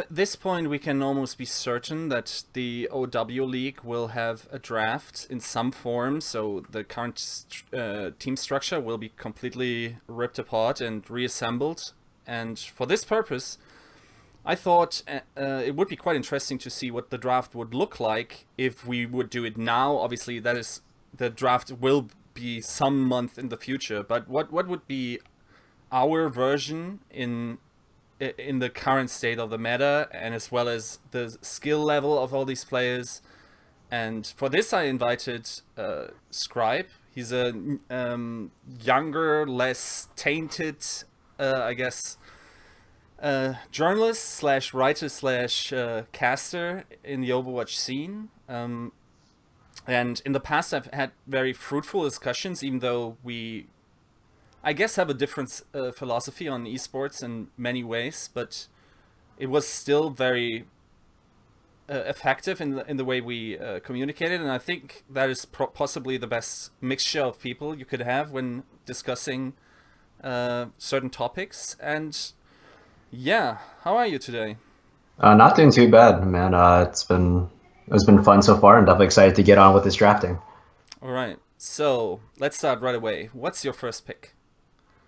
This point, we can almost be certain that the OW League will have a draft in some form, so the current team structure will be completely ripped apart and reassembled. And for this purpose, I thought it would be quite interesting to see what the draft would look like if we would do it now. Obviously, that is the draft will be some month in the future, but what would be our version in the current state of the meta, and as well as the skill level of all these players. And for this, I invited scr1be. He's a younger, less tainted, I guess, journalist slash writer slash caster in the Overwatch scene. And in the past, I've had very fruitful discussions, even though we, I guess, have a different philosophy on esports in many ways, but it was still very effective in the way we communicated, and I think that is possibly the best mixture of people you could have when discussing certain topics. And yeah, how are you today? Not doing too bad, man. It's been fun so far, and definitely excited to get on with this drafting. All right, so let's start right away. What's your first pick?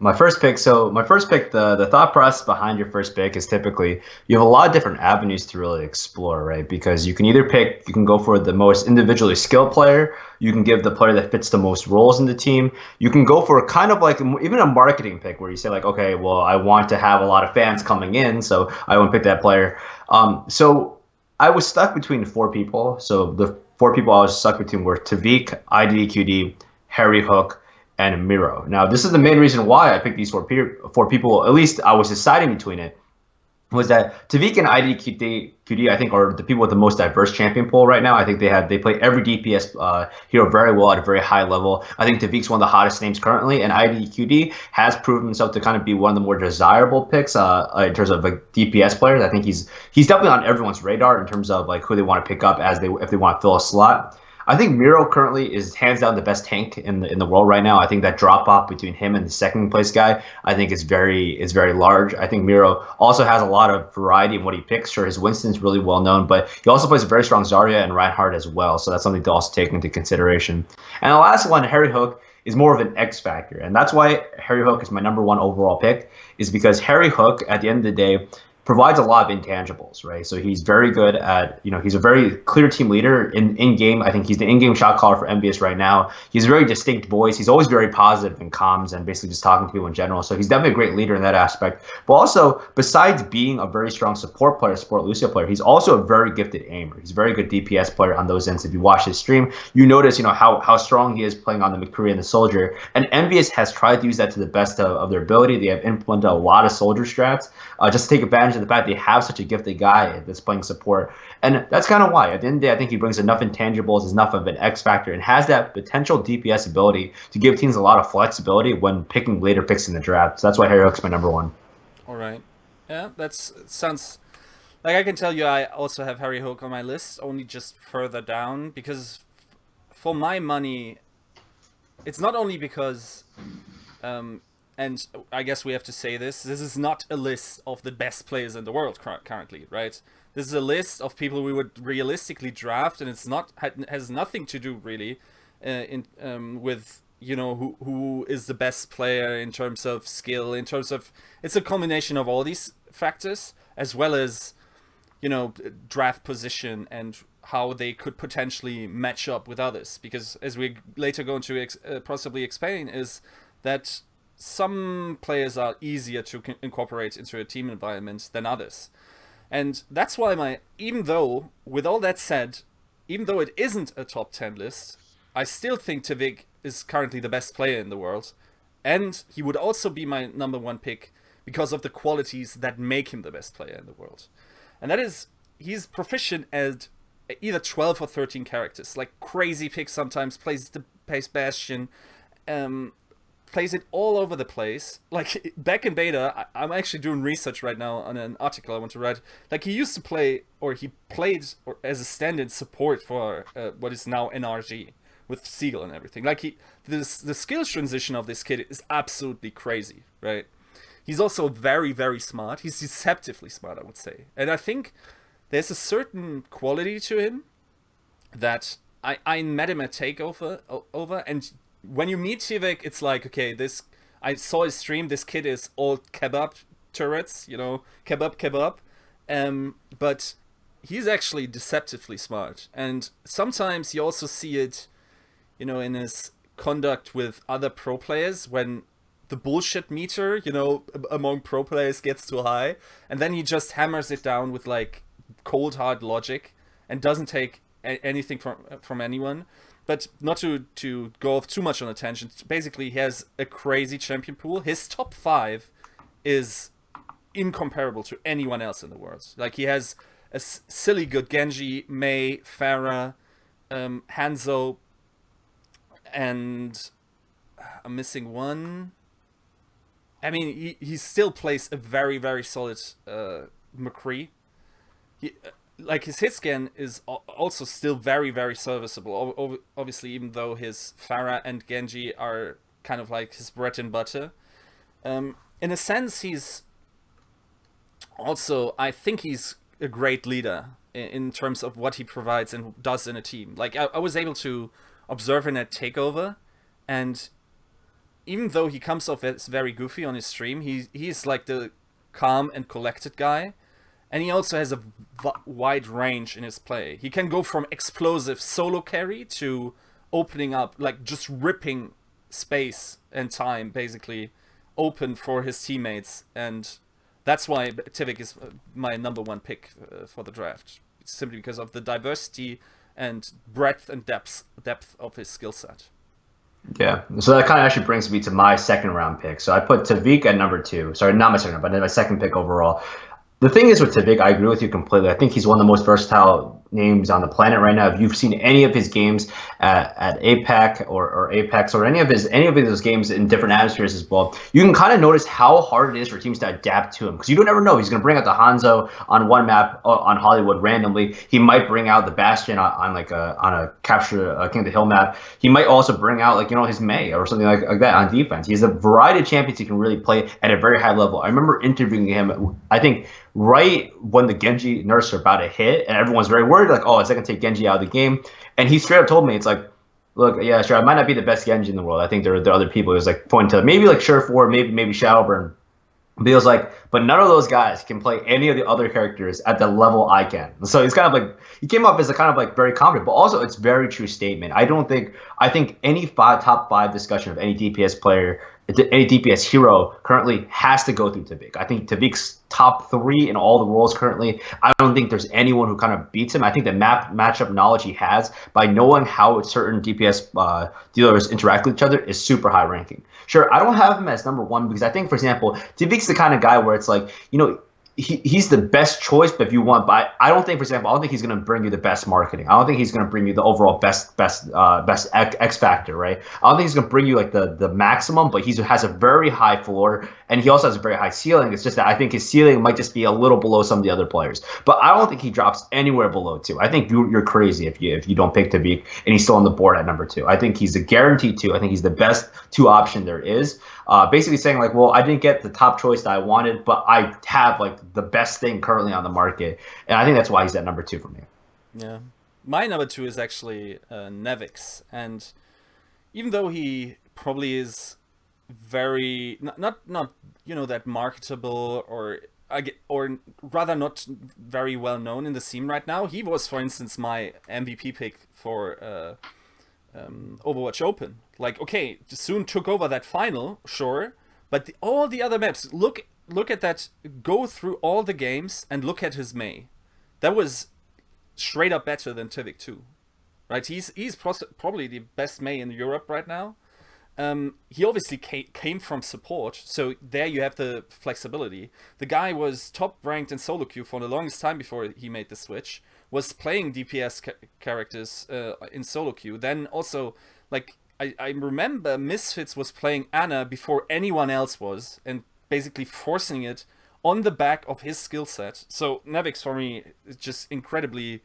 The thought process behind your first pick is typically you have a lot of different avenues to really explore, right? Because you can go for the most individually skilled player, you can give the player that fits the most roles in the team, you can go for kind of like even a marketing pick where you say like, okay, well, I want to have a lot of fans coming in, so I want to pick that player. So I was stuck between four people. So the four people I was stuck between were TviQ, IDDQD, Harryhook, and Miro. Now, this is the main reason why I picked these four people. At least I was deciding between it. Was that TviQ and IDDQD, I think, are the people with the most diverse champion pool right now. I think they play every DPS hero very well at a very high level. I think TviQ's one of the hottest names currently, and IDDQD has proven himself to kind of be one of the more desirable picks in terms of like DPS players. I think he's definitely on everyone's radar in terms of like who they want to pick up as they if they want to fill a slot. I think Miro currently is hands down the best tank in the world right now. I think that drop off between him and the second place guy, I think is very large. I think Miro also has a lot of variety in what he picks. Sure, his Winston's really well known, but he also plays a very strong Zarya and Reinhardt as well. So that's something to also take into consideration. And the last one, Harry Hook, is more of an X factor, and that's why Harry Hook is my number one overall pick. Is because Harry Hook, at the end of the day, provides a lot of intangibles, right? So he's very good at, he's a very clear team leader in game. I think he's the in-game shot caller for MBS right now. He's a very distinct voice. He's always very positive in comms and basically just talking to people in general. So he's definitely a great leader in that aspect. But also, besides being a very strong support Lucio player, he's also a very gifted aimer. He's a very good DPS player on those ends. If you watch his stream, you notice, how strong he is playing on the McCree and the Soldier. And MBS has tried to use that to the best of their ability. They have implemented a lot of Soldier strats just to take advantage of the fact they have such a gifted guy that's playing support. And that's kind of why. At the end of the day, I think he brings enough intangibles, enough of an X factor, and has that potential DPS ability to give teams a lot of flexibility when picking later picks in the draft. So that's why Harry Hook's my number one. All right, yeah, that sounds like I can tell you I also have Harry Hook on my list, only just further down because for my money, it's not only because and I guess we have to say this is not a list of the best players in the world currently, right? This is a list of people we would realistically draft, and it's not has nothing to do really in with who is the best player in terms of skill, in terms of it's a combination of all these factors as well as draft position and how they could potentially match up with others, because as we're later going to possibly explain is that some players are easier to incorporate into a team environment than others. And that's why even though, with all that said, even though it isn't a top 10 list, I still think TviQ is currently the best player in the world. And he would also be my number one pick because of the qualities that make him the best player in the world. And that is, he's proficient at either 12 or 13 characters. Like crazy pick sometimes, plays Bastion, plays it all over the place. Like back in beta, I'm actually doing research right now on an article I want to write. Like he used to play, or he played as a stand-in support for what is now NRG with Seagull and everything. Like the skills transition of this kid is absolutely crazy, right? He's also very, very smart. He's deceptively smart, I would say. And I think there's a certain quality to him that I met him at Takeover, and when you meet TviQ, it's like, okay, I saw his stream, this kid is all kebab turrets, you know, kebab. But he's actually deceptively smart. And sometimes you also see it, you know, in his conduct with other pro players when the bullshit meter, you know, among pro players gets too high, and then he just hammers it down with like cold hard logic and doesn't take anything from anyone. But not to go off too much on a tangent, basically he has a crazy champion pool. His top 5 is incomparable to anyone else in the world. Like, he has a silly good Genji, Mei, Pharah, Hanzo, and I'm missing one. I mean, he still plays a very, very solid McCree. Like, his hit scan is also still very, very serviceable. Obviously, even though his Pharah and Genji are kind of like his bread and butter. In a sense, he's also, I think he's a great leader in terms of what he provides and does in a team. Like, I was able to observe him at Takeover, and even though he comes off as very goofy on his stream, he's like the calm and collected guy. And he also has a wide range in his play. He can go from explosive solo carry to opening up, like just ripping space and time, basically, open for his teammates. And that's why TviQ is my #1 pick for the draft. Simply because of the diversity and breadth and depth of his skill set. Yeah, so that kind of actually brings me to my second round pick. So I put TviQ at #2. Sorry, not my second, but my second pick overall. The thing is with TviQ, I agree with you completely. I think he's one of the most versatile names on the planet right now. If you've seen any of his games at APAC or Apex or any of those games in different atmospheres as well, you can kind of notice how hard it is for teams to adapt to him, because you don't ever know. He's going to bring out the Hanzo on one map on Hollywood randomly. He might bring out the Bastion on a capture King of the Hill map. He might also bring out, like, you know, his Mei or something like that on defense. He has a variety of champions he can really play at a very high level. I remember interviewing him, I think, right when the Genji nerfs are about to hit, and everyone's very worried, like, oh, is that going to take Genji out of the game? And he straight up told me, it's like, look, yeah, sure, I might not be the best Genji in the world. I think there are other people. He was like pointing to maybe like Surefour, maybe ShaDowBurn. But he was like, but none of those guys can play any of the other characters at the level I can. So he's kind of like, he came off as a kind of like very confident, but also it's very true statement. I think any top 5 discussion of any DPS player, any DPS hero currently has to go through TviQ. I think TviQ's top 3 in all the roles currently. I don't think there's anyone who kind of beats him. I think the matchup knowledge he has by knowing how certain DPS dealers interact with each other is super high ranking. Sure, I don't have him as #1 because I think, for example, TviQ's the kind of guy where it's like, you know, he's the best choice, but if you want, but I don't think, for example, I don't think he's going to bring you the best marketing. I don't think he's going to bring you the overall best X factor, right? I don't think he's going to bring you like the maximum, but he has a very high floor, and he also has a very high ceiling. It's just that I think his ceiling might just be a little below some of the other players, but I don't think he drops anywhere below 2. I think you're crazy if you don't pick TviQ and he's still on the board at #2. I think he's a guaranteed 2. I think he's the best 2 option there is. Basically saying like, well, I didn't get the top choice that I wanted, but I have like the best thing currently on the market, and I think that's why he's at #2 for me. Yeah, my #2 is actually Nevix, and even though he probably is very not you know, that marketable or rather not very well known in the scene right now, he was, for instance, my MVP pick for Overwatch Open. Like, okay, soon took over that final, sure, but all the other maps, look at that, go through all the games and look at his Mei. That was straight up better than TviQ 2, right? He's probably the best Mei in Europe right now. He obviously came from support, so there you have the flexibility. The guy was top ranked in solo queue for the longest time before he made the switch, was playing DPS characters in solo queue. Then also, like, I remember Misfits was playing Ana before anyone else was, and basically forcing it on the back of his skill set. So Nevix for me is just incredibly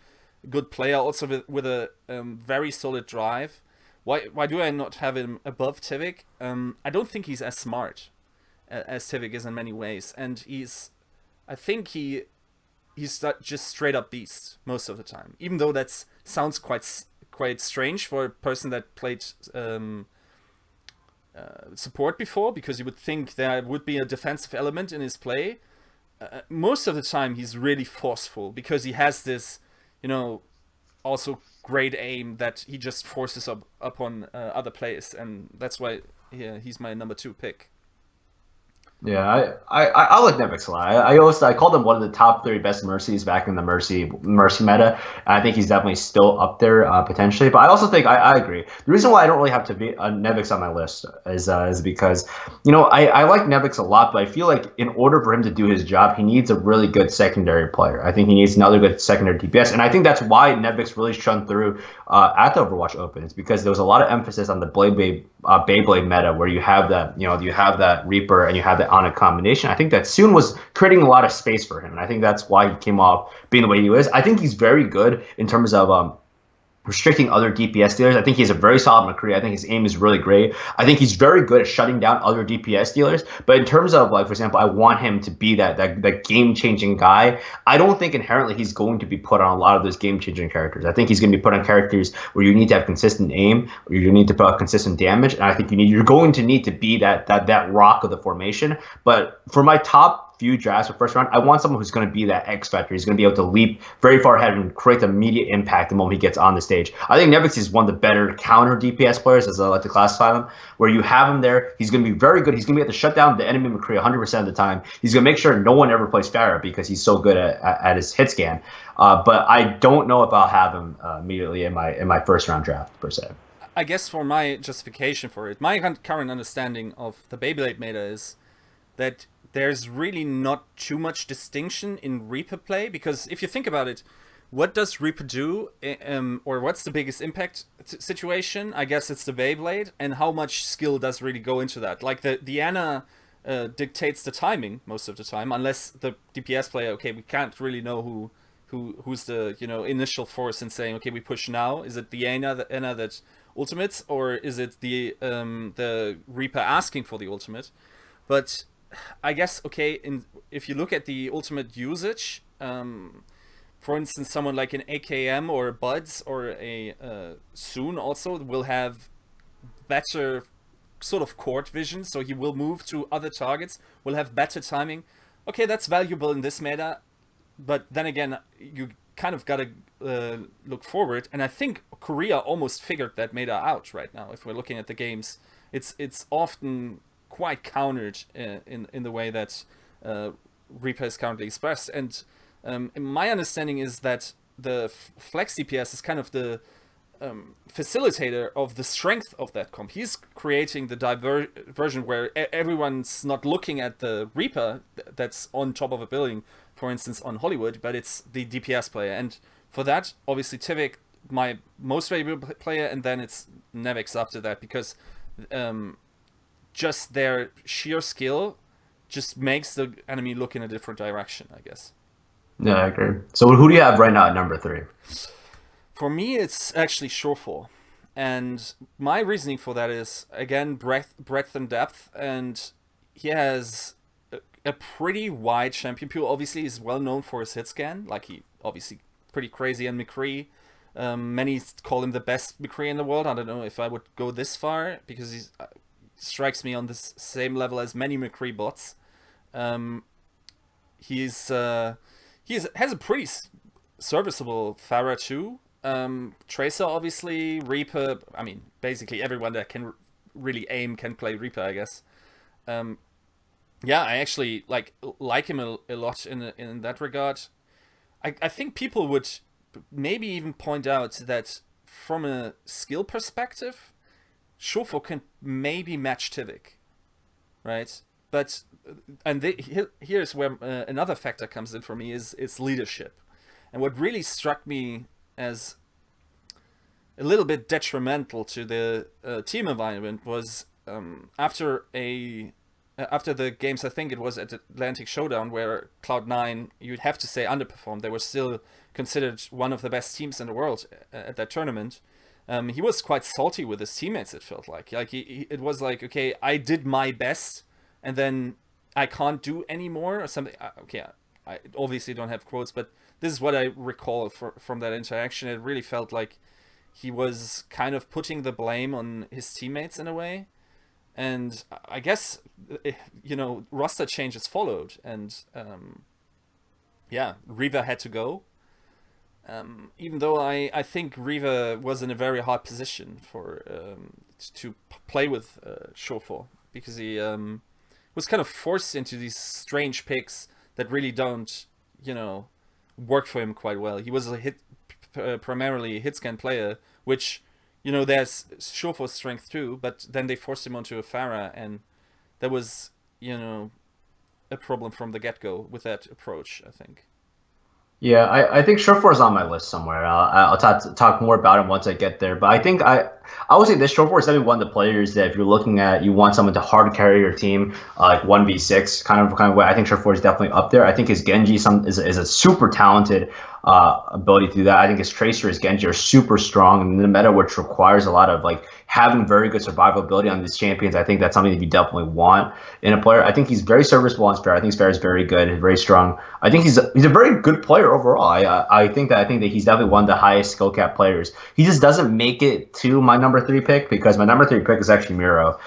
good player, also with a very solid drive. Why do I not have him above TviQ? I don't think he's as smart. as TviQ is in many ways, and I think he's just straight up beast most of the time. Even though that sounds quite strange for a person that played support before, because you would think there would be a defensive element in his play. Most of the time he's really forceful because he has this, also great aim that he just forces up on other players, and that's why he's my number 2 pick. Yeah, I like Nevix a lot. I called him one of the top 3 best mercies back in the mercy meta. I think he's definitely still up there potentially. But I also think I agree. The reason why I don't really have to be Nevix on my list is because I like Nevix a lot, but I feel like in order for him to do his job, he needs a really good secondary player. I think he needs another good secondary DPS, and I think that's why Nevix really shone through at the Overwatch Open. It's because there was a lot of emphasis on the Beyblade meta, where you have that you have that Reaper and you have that on a combination. I think that soon was creating a lot of space for him, and I think that's why he came off being the way he was. I think he's very good in terms of restricting other DPS dealers. I think he's a very solid McCree. I think his aim is really great. I think he's very good at shutting down other DPS dealers. But in terms of, like, for example, I want him to be that game-changing guy. I don't think inherently he's going to be put on a lot of those game-changing characters. I think he's going to be put on characters where you need to have consistent aim, where you need to put out consistent damage, and I think you're going to need to be that rock of the formation. But for my top few drafts for first round, I want someone who's going to be that X factor. He's going to be able to leap very far ahead and create immediate impact the moment he gets on the stage. I think Nevix is one of the better counter DPS players, as I like to classify them, where you have him there. He's going to be very good. He's going to be able to shut down the enemy McCree 100% of the time. He's going to make sure no one ever plays Pharah because he's so good at his hit scan. But I don't know if I'll have him immediately in my first round draft, per se. I guess for my justification for it, my current understanding of the Beyblade meta is that there's really not too much distinction in Reaper play, because if you think about it, what does Reaper do, or what's the biggest impact situation? I guess it's the Beyblade, and how much skill does really go into that? Like the Ana dictates the timing most of the time, unless the DPS player, okay, we can't really know who's the initial force in saying, okay, we push now. Is it the Ana that ultimates, or is it the Reaper asking for the ultimate? But I guess, okay, if you look at the ultimate usage, for instance, someone like an AKM or a Buds or a Soon also will have better sort of court vision, so he will move to other targets, will have better timing. Okay, that's valuable in this meta, but then again, you kind of gotta look forward, and I think Korea almost figured that meta out right now. If we're looking at the games, it's often quite countered in the way that Reaper is currently expressed, and my understanding is that the Flex DPS is kind of the facilitator of the strength of that comp. He's creating the diversion where everyone's not looking at the Reaper that's on top of a building, for instance on Hollywood, but it's the DPS player, and for that, obviously TviQ, my most valuable player, and then it's Nevix after that, because just their sheer skill just makes the enemy look in a different direction, I guess. Yeah, I agree. So who do you have right now at number 3? For me, it's actually Surefour. And my reasoning for that is, again, breadth and depth. And he has a pretty wide champion pool. Obviously, he's well known for his hit scan. Like, he obviously pretty crazy on McCree. Many call him the best McCree in the world. I don't know if I would go this far, because he's strikes me on this same level as many McCree bots. He has a pretty serviceable Pharah too. Tracer, obviously, Reaper. I mean, basically everyone that can really aim can play Reaper, I guess. Yeah, I actually like him a lot in that regard. I think people would maybe even point out that from a skill perspective, Surefour can maybe match TviQ, right? But here's where another factor comes in for me is leadership, and what really struck me as a little bit detrimental to the team environment was after the games, I think it was at Atlantic Showdown, where Cloud9, you'd have to say, underperformed. They were still considered one of the best teams in the world at that tournament. He was quite salty with his teammates, it felt like. It was like, okay, I did my best, and then I can't do anymore or something. Okay, I obviously don't have quotes, but this is what I recall from that interaction. It really felt like he was kind of putting the blame on his teammates in a way. And I guess, roster changes followed, and Riva had to go. Even though I think Riva was in a very hard position for to play with Surefour, because he was kind of forced into these strange picks that really don't, work for him quite well. He was primarily a hit scan player, which, there's Surefour's strength too, but then they forced him onto a Pharah, and that was, a problem from the get-go with that approach, I think. Yeah, I think Surefour is on my list somewhere. I'll talk more about him once I get there. But I think I would say this Surefour is definitely one of the players that if you're looking at, you want someone to hard carry your team, like 1v6 kind of way. I think Surefour is definitely up there. I think his Genji is a super talented ability to do that. I think his Tracer, his Genji are super strong in the meta, which requires a lot of like having very good survival ability on these champions. I think that's something that you definitely want in a player. I think he's very serviceable on Spare. I think Spare is very good, very strong. I think he's a very good player overall. I think that he's definitely one of the highest skill cap players. He just doesn't make it to my number 3 pick because my number 3 pick is actually Miro.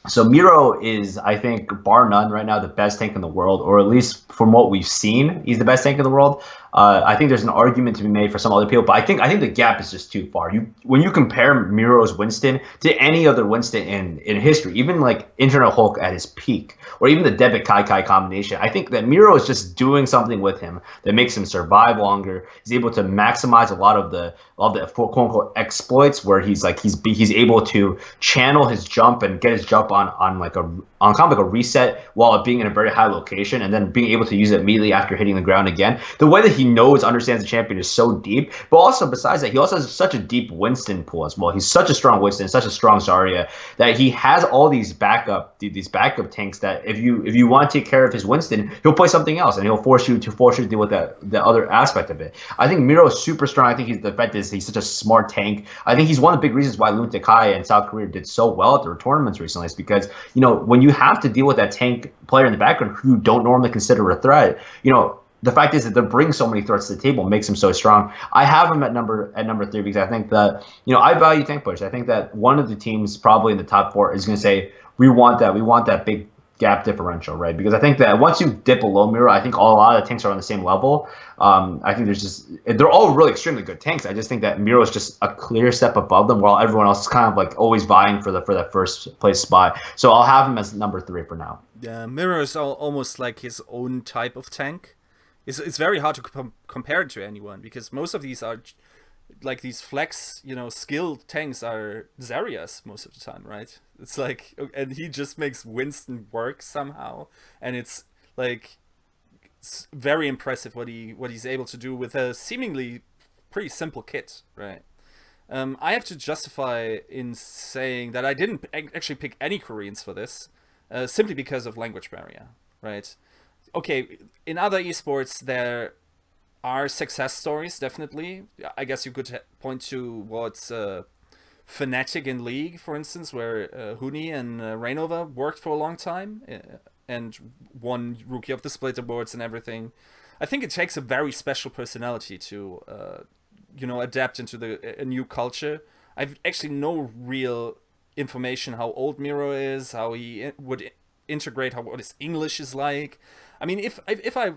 So Miro is, I think, bar none right now, the best tank in the world, or at least from what we've seen, he's the best tank in the world. I think there's an argument to be made for some other people, but I think the gap is just too far. When you compare Miro's Winston to any other Winston in history, even like Internal Hulk at his peak, or even the Debit Kai combination, I think that Miro is just doing something with him that makes him survive longer. He's able to maximize a lot of the quote unquote exploits, where he's able to channel his jump and get his jump on kind of like a reset while being in a very high location, and then being able to use it immediately after hitting the ground again. The way that he understands the champion is so deep, but also besides that, he also has such a deep Winston pool as well. He's such a strong Winston, such a strong Zarya, that he has all these backup tanks that if you want to take care of his Winston, he'll play something else, and he'll force you to deal with the other aspect of it. I think Miro is super strong. I think the fact is he's such a smart tank. I think he's one of the big reasons why Luntakai and South Korea did so well at their tournaments recently, is because when you have to deal with that tank player in the background who you don't normally consider a threat, the fact is that they bring so many threats to the table, makes him so strong. I have him at number 3 because I think that I value tank players. I think that one of the teams probably in the top 4 is going to say we want that big gap differential, right? Because I think that once you dip below Miro, I think a lot of tanks are on the same level. I think they're all really extremely good tanks. I just think that Miro is just a clear step above them, while everyone else is kind of like always vying for that first place spot. So I'll have him as number 3 for now. Yeah, Miro is almost like his own type of tank. It's very hard to compare it to anyone, because most of these are like these flex, skilled tanks are Zaryas most of the time, right? It's like, and he just makes Winston work somehow, and it's like it's very impressive what he's able to do with a seemingly pretty simple kit, right? I have to justify in saying that I didn't actually pick any Koreans for this, simply because of language barrier, right? Okay, in other esports there are success stories, definitely. I guess you could point to what's Fnatic in League, for instance, where Huni and Rainova worked for a long time and won Rookie of the Split awards and everything. I think it takes a very special personality to adapt into a new culture. I've actually no real information how old Miro is, how he would integrate, what his English is like. I mean, if I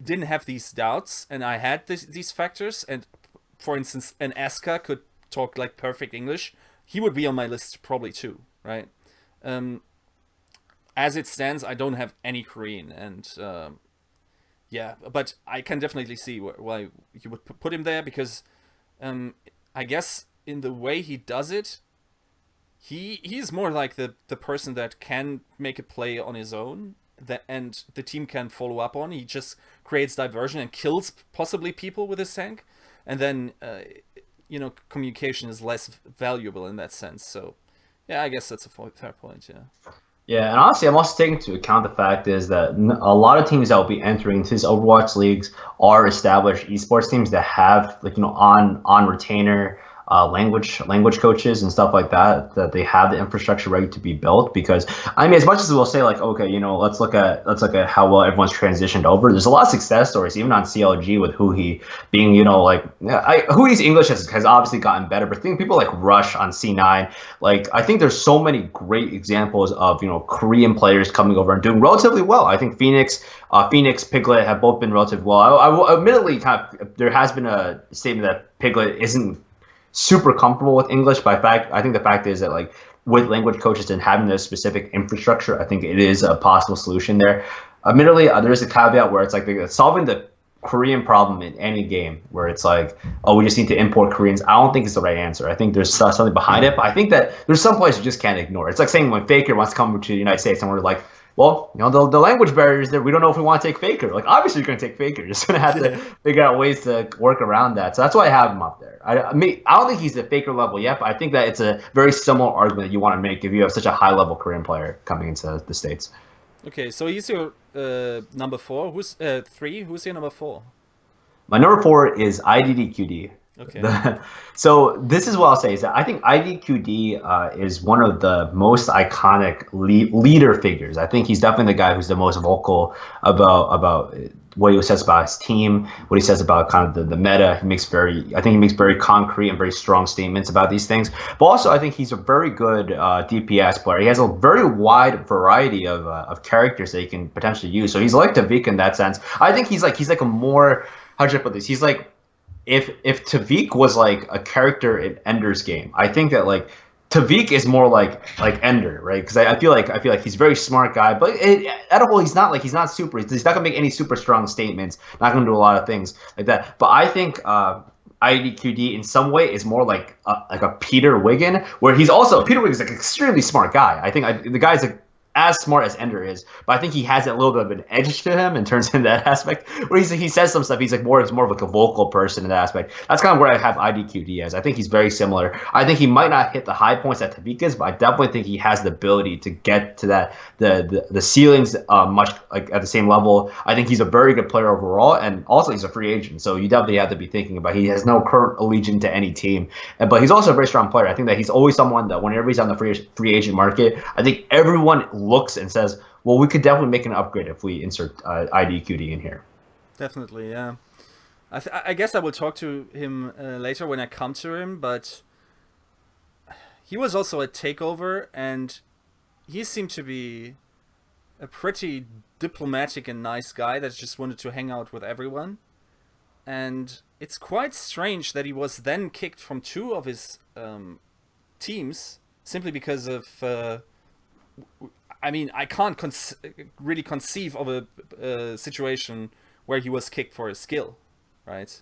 didn't have these doubts and I had these factors, and for instance an Eska could talk like perfect English, he would be on my list probably too, right? As it stands, I don't have any Korean, and but I can definitely see why you would put him there, because I guess in the way he does it, he's more like the person that can make a play on his own, and the team can follow up on. He just creates diversion and kills possibly people with his tank, and then communication is less valuable in that sense. So yeah, I guess that's a fair point. Yeah, and honestly, I'm also taking into account the fact is that a lot of teams that will be entering these Overwatch leagues are established esports teams that have on retainer language coaches and stuff like that, that they have the infrastructure ready to be built. Because I mean, as much as we'll say like, okay, let's look at how well everyone's transitioned over. There's a lot of success stories even on CLG with Huhi being, Hui's English has obviously gotten better, but I think people like Rush on C9, like I think there's so many great examples of Korean players coming over and doing relatively well. I think Phoenix, Piglet have both been relatively well. I will admittedly there has been a statement that Piglet isn't super comfortable with English, but I think the fact is that like with language coaches and having this specific infrastructure, I think it is a possible solution there. Admittedly, there is a caveat where it's like solving the Korean problem in any game where it's like, oh, we just need to import Koreans. I don't think it's the right answer. I think there's something behind it, but I think that there's some places you just can't ignore. It's like saying when Faker wants to come to the United States and we're like, well, the language barriers there. We don't know if we want to take Faker. Like, obviously, you're going to take Faker. You're just going to have to figure out ways to work around that. So that's why I have him up there. I mean, I don't think he's at Faker level yet, but I think that it's a very similar argument that you want to make if you have such a high-level Korean player coming into the States. Okay, so he's your number 4. Who's 3? Who's your number 4? My number 4 is IDDQD. Okay. So this is what I'll say is that I think IDDQD is one of the most iconic leader figures. I think he's definitely the guy who's the most vocal about what he says about his team, what he says about kind of the meta. I think he makes very concrete and very strong statements about these things. But also, I think he's a very good DPS player. He has a very wide variety of characters that he can potentially use. So he's like TviQ in that sense. I think he's like a more, how should I put this? He's like, if TviQ was like a character in Ender's game, I think that like TviQ is more like Ender, right? Because I feel like he's a very smart guy, but at a whole he's not super. He's not gonna make any super strong statements. Not gonna do a lot of things like that. But I think IDQD in some way is more like a Peter Wiggin, where he's also Peter Wiggin is like an extremely smart guy. I think the guy's like as smart as Ender is, but I think he has that little bit of an edge to him in terms of that aspect, where he says some stuff. He's more of like a vocal person in that aspect. That's kind of where I have IDQD as. I think he's very similar. I think he might not hit the high points that TviQ is, but I definitely think he has the ability to get to that the ceilings much like at the same level. I think he's a very good player overall, and also he's a free agent, so you definitely have to be thinking about he has no current allegiance to any team, but he's also a very strong player. I think that he's always someone that whenever he's on the free agent market, I think everyone looks and says, well, we could definitely make an upgrade if we insert IDQD in here. Definitely, yeah. I guess I will talk to him later when I come to him, but he was also a takeover, and he seemed to be a pretty diplomatic and nice guy that just wanted to hang out with everyone. And it's quite strange that he was then kicked from 2 of his teams simply because of... I mean, I can't really conceive of a situation where he was kicked for his skill, right?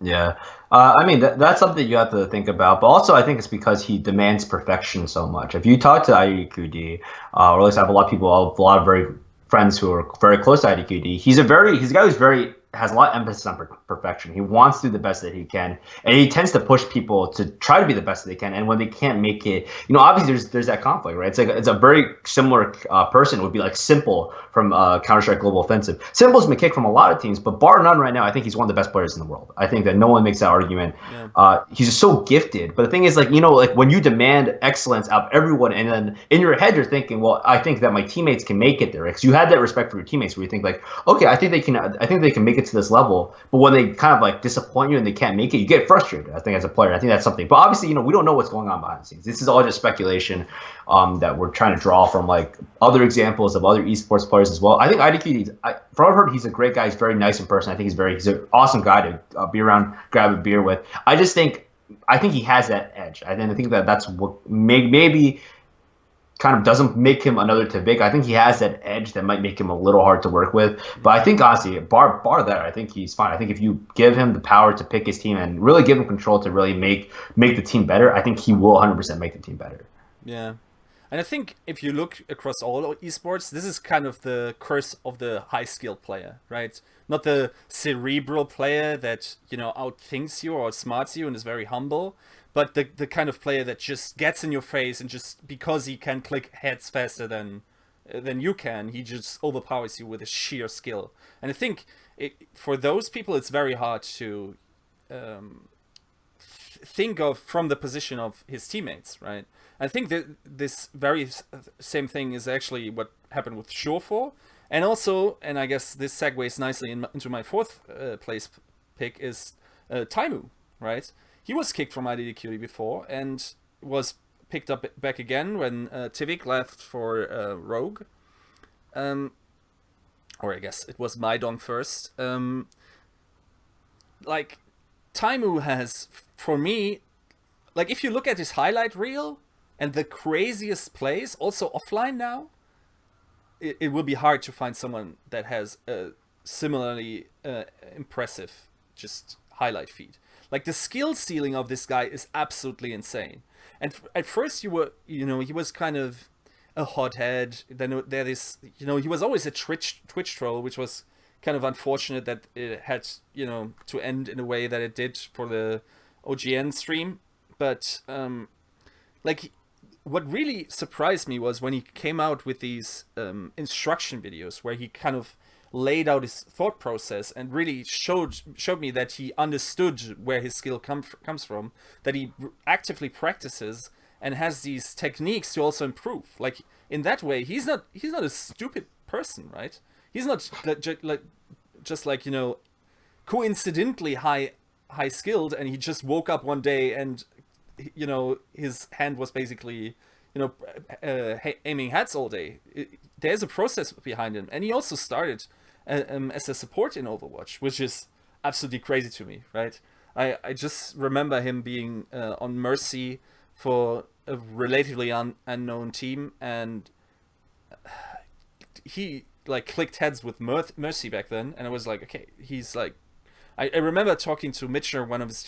Yeah. I mean, that's something you have to think about. But also, I think it's because he demands perfection so much. If you talk to IDQD, or at least I have a lot of people, a lot of very friends who are very close to IDQD, he's a guy who's has a lot of emphasis on perfection. He wants to do the best that he can, and he tends to push people to try to be the best that they can. And when they can't make it, obviously there's that conflict, right? It's a very similar person. It would be like Simple from Counter-Strike Global Offensive. Simple's been kicked from a lot of teams, but bar none right now, I think he's one of the best players in the world. I think that no one makes that argument. Yeah. He's just so gifted. But the thing is, like when you demand excellence out of everyone, and then in your head you're thinking, well, I think that my teammates can make it there, because you had that respect for your teammates, where you think like, okay, I think they can make it to this level, but when they kind of like disappoint you and they can't make it, you get frustrated. I think as a player, I think that's something. But obviously, we don't know what's going on behind the scenes. This is all just speculation that we're trying to draw from like other examples of other esports players as well. I think IDQD, from what I've heard, he's a great guy. He's very nice in person. I think he's an awesome guy to be around, grab a beer with. I think he has that edge. I think that's what maybe kind of doesn't make him another TviQ. I think he has that edge that might make him a little hard to work with. But I think honestly, bar that, I think he's fine. I think if you give him the power to pick his team and really give him control to really make the team better, I think he will 100% make the team better. Yeah. And I think if you look across all esports, this is kind of the curse of the high-skilled player, right? Not the cerebral player that, outthinks you or outsmarts you and is very humble, but the kind of player that just gets in your face and just because he can click heads faster than you can, he just overpowers you with his sheer skill. And I think for those people, it's very hard to think of from the position of his teammates, right? I think that this very same thing is actually what happened with Surefour, and also, and I guess this segues nicely into my fourth place pick is Taimou, right? He was kicked from IDDQD before and was picked up back again when TviQ left for Rogue. Or I guess it was Maidong first. Like, Taimou has, for me, like, if you look at his highlight reel and the craziest plays, also offline now, it will be hard to find someone that has a similarly impressive just highlight feed. Like, the skill ceiling of this guy is absolutely insane. And at first he was kind of a hothead. Then there is, he was always a Twitch troll, which was kind of unfortunate that it had, to end in a way that it did for the OGN stream. But, like, what really surprised me was when he came out with these instruction videos where he kind of laid out his thought process and really showed me that he understood where his skill comes from, that he actively practices and has these techniques to also improve. Like, in that way, he's not a stupid person, right? He's not just like coincidentally high skilled, and he just woke up one day and his hand was basically aiming heads all day. There's a process behind him, and he also started as a support in Overwatch, which is absolutely crazy to me, right? I just remember him being on Mercy for a relatively unknown team, and he like clicked heads with Mercy back then, and I was like, okay, he's like, I remember talking to Mitcher, one of his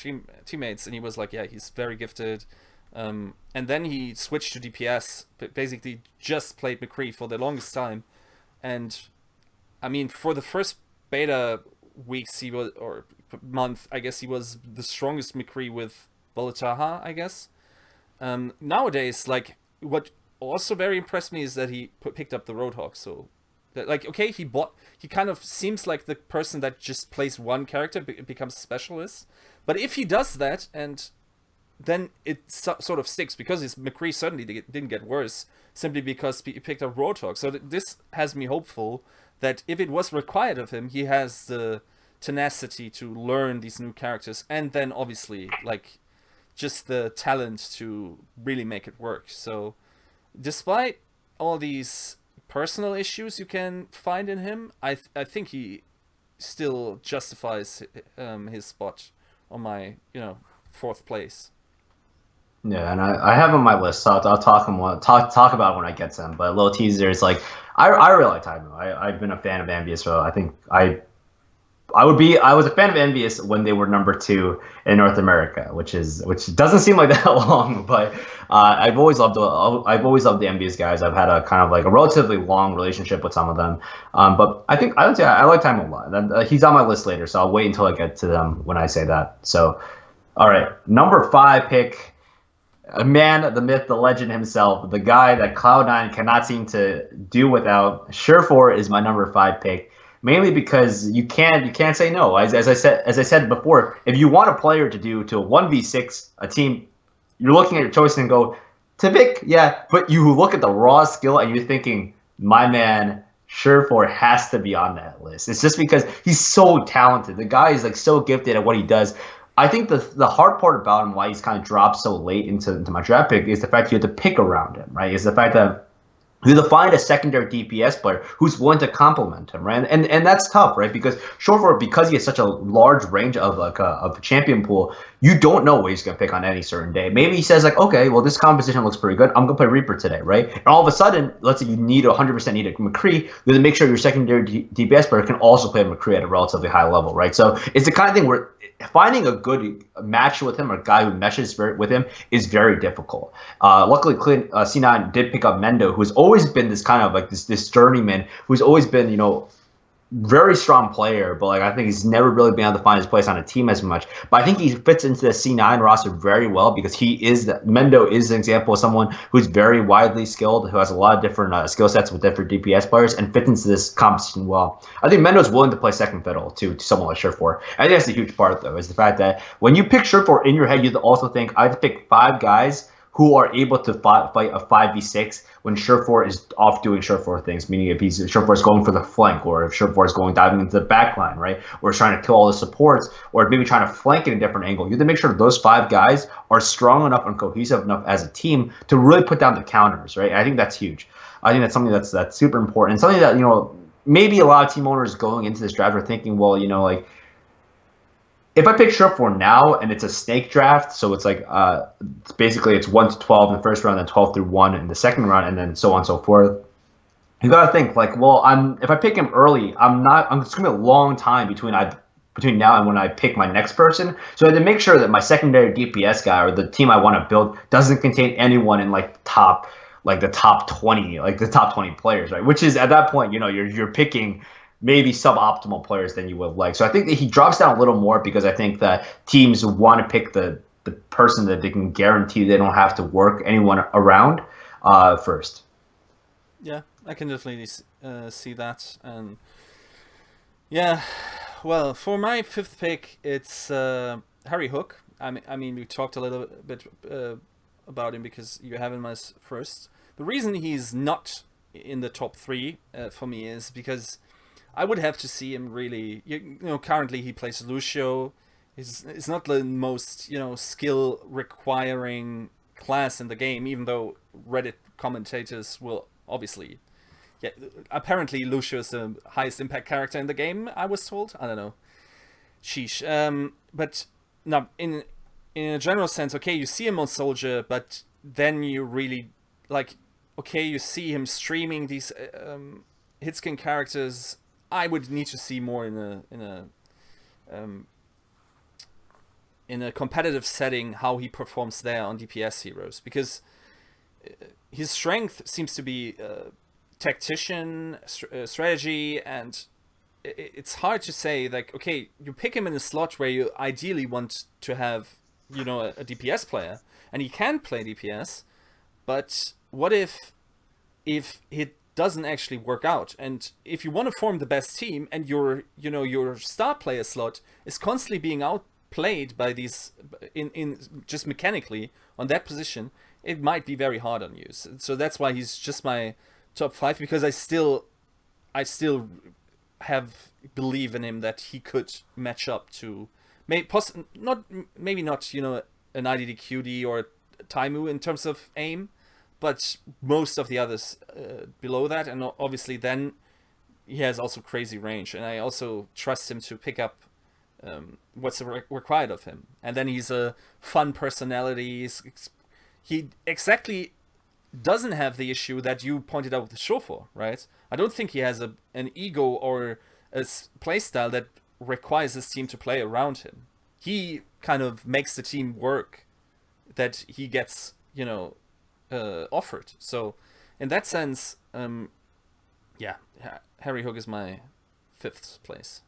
teammates, and he was like, yeah, he's very gifted. And then he switched to DPS, but basically just played McCree for the longest time. And I mean, for the first beta weeks, he was, or month, I guess he was the strongest McCree with Volataha, I guess. Nowadays, like, what also very impressed me is that he picked up the Roadhog. So, like, okay, he kind of seems like the person that just plays one character, becomes a specialist. But if he does that, and then it sort of sticks, because his McCree certainly didn't get worse, simply because he picked up Roadhog. So this has me hopeful that if it was required of him, he has the tenacity to learn these new characters, and then obviously, like, just the talent to really make it work. So, despite all these personal issues you can find in him, I think he still justifies his spot on my fourth place. Yeah, and I have on my list, so I'll talk about it when I get to him. But a little teaser is like I really like Taimou. I've been a fan of Envious, so I think I was a fan of Envious when they were number 2 in North America, which doesn't seem like that long, but I've always loved the Envious guys. I've had a kind of like a relatively long relationship with some of them, but I like Taimou a lot. He's on my list later, so I'll wait until I get to them when I say that. So, all right, number 5 pick. A man, the myth, the legend himself, the guy that Cloud9 cannot seem to do without. Surefour is my number 5 pick, mainly because you can't say no. As I said before, if you want a player to do to a 1v6 a team, you're looking at your choice and go TviQ, yeah, but you look at the raw skill and you're thinking, my man Surefour has to be on that list. It's just because he's so talented. The guy is like so gifted at what he does. I think the hard part about him, why he's kind of dropped so late into my draft pick, is the fact you have to pick around him, right? Is the fact that you have to find a secondary DPS player who's willing to complement him, right? And that's tough, right? Because Surefour, because he has such a large range of a champion pool, you don't know what he's going to pick on any certain day. Maybe he says like, okay, well, this composition looks pretty good. I'm going to play Reaper today, right? And all of a sudden, let's say you need 100% need a McCree, you have to make sure your secondary DPS player can also play McCree at a relatively high level, right? So it's the kind of thing where finding a good match with him or a guy who meshes with him is very difficult. Luckily, C9 did pick up Mendo, who's always been this kind of like this journeyman who's always been, very strong player, but like I think he's never really been able to find his place on a team as much. But I think he fits into the C9 roster very well because Mendo is an example of someone who's very widely skilled, who has a lot of different skill sets with different DPS players, and fits into this competition well. I think Mendo's willing to play second fiddle to someone like Surefour. I think that's a huge part though, is the fact that when you pick Surefour in your head, you also think I have to pick 5 guys who are able to fight a 5v6 when Surefour is off doing Surefour things, meaning if Surefour is going for the flank, or if Surefour is diving into the back line, right? Or is trying to kill all the supports, or maybe trying to flank in a different angle. You have to make sure those 5 guys are strong enough and cohesive enough as a team to really put down the counters, right? I think that's huge. I think that's something that's super important. And something that, maybe a lot of team owners going into this draft are thinking, well, like, if I pick Surefour now and it's a snake draft, so it's like it's 1 to 12 in the first round, then 12 through 1 in the second round, and then so on and so forth. You gotta think like, well, if I pick him early, it's gonna be a long time between now and when I pick my next person. So I have to make sure that my secondary DPS guy or the team I want to build doesn't contain anyone in the top 20 players, right? Which is at that point, you're picking maybe suboptimal players than you would like. So I think that he drops down a little more because I think that teams want to pick the person that they can guarantee they don't have to work anyone around first. Yeah, I can definitely see that. And yeah, well, for my 5th pick, it's Harryhook. I mean, we talked a little bit about him because you have him as first. The reason he's not in the top 3 for me is because I would have to see him really. Currently he plays Lucio. It's not the most skill requiring class in the game, even though Reddit commentators will obviously. Yeah, apparently Lucio is the highest impact character in the game, I was told. I don't know. Sheesh. But now in a general sense, okay, you see him on Soldier, but then you really you see him streaming these hitskin characters. I would need to see more in a competitive setting how he performs there on DPS heroes, because his strength seems to be tactician, strategy, and it's hard to say okay, you pick him in a slot where you ideally want to have a DPS player, and he can play DPS, but what if it doesn't actually work out? And if you want to form the best team and your star player slot is constantly being outplayed by these in just mechanically on that position, it might be very hard on you. So that's why he's just my top 5, because I still have believe in him that he could match up to maybe not an IDDQD or Taimou in terms of aim, but most of the others below that. And obviously then he has also crazy range, and I also trust him to pick up what's required of him. And then he's a fun personality. He exactly doesn't have the issue that you pointed out with the Surefour, right? I don't think he has an ego or a playstyle that requires his team to play around him. He kind of makes the team work that he gets, offered. So in that sense, Harryhook is my 5th place.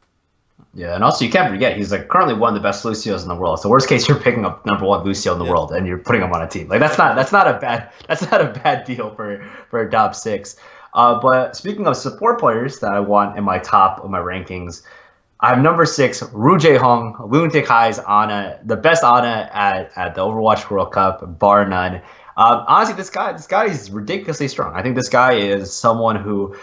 Yeah, and also you can't forget he's currently one of the best Lucios in the world. So worst case, you're picking up number 1 Lucio in the world and you're putting him on a team. That's not a bad deal for a top 6. But speaking of support players that I want in my top of my rankings, I have number 6 Ryujaehong, Lunatic High's Ana, the best Ana at the Overwatch World Cup, bar none. Honestly, this guy is ridiculously strong. I think this guy is someone who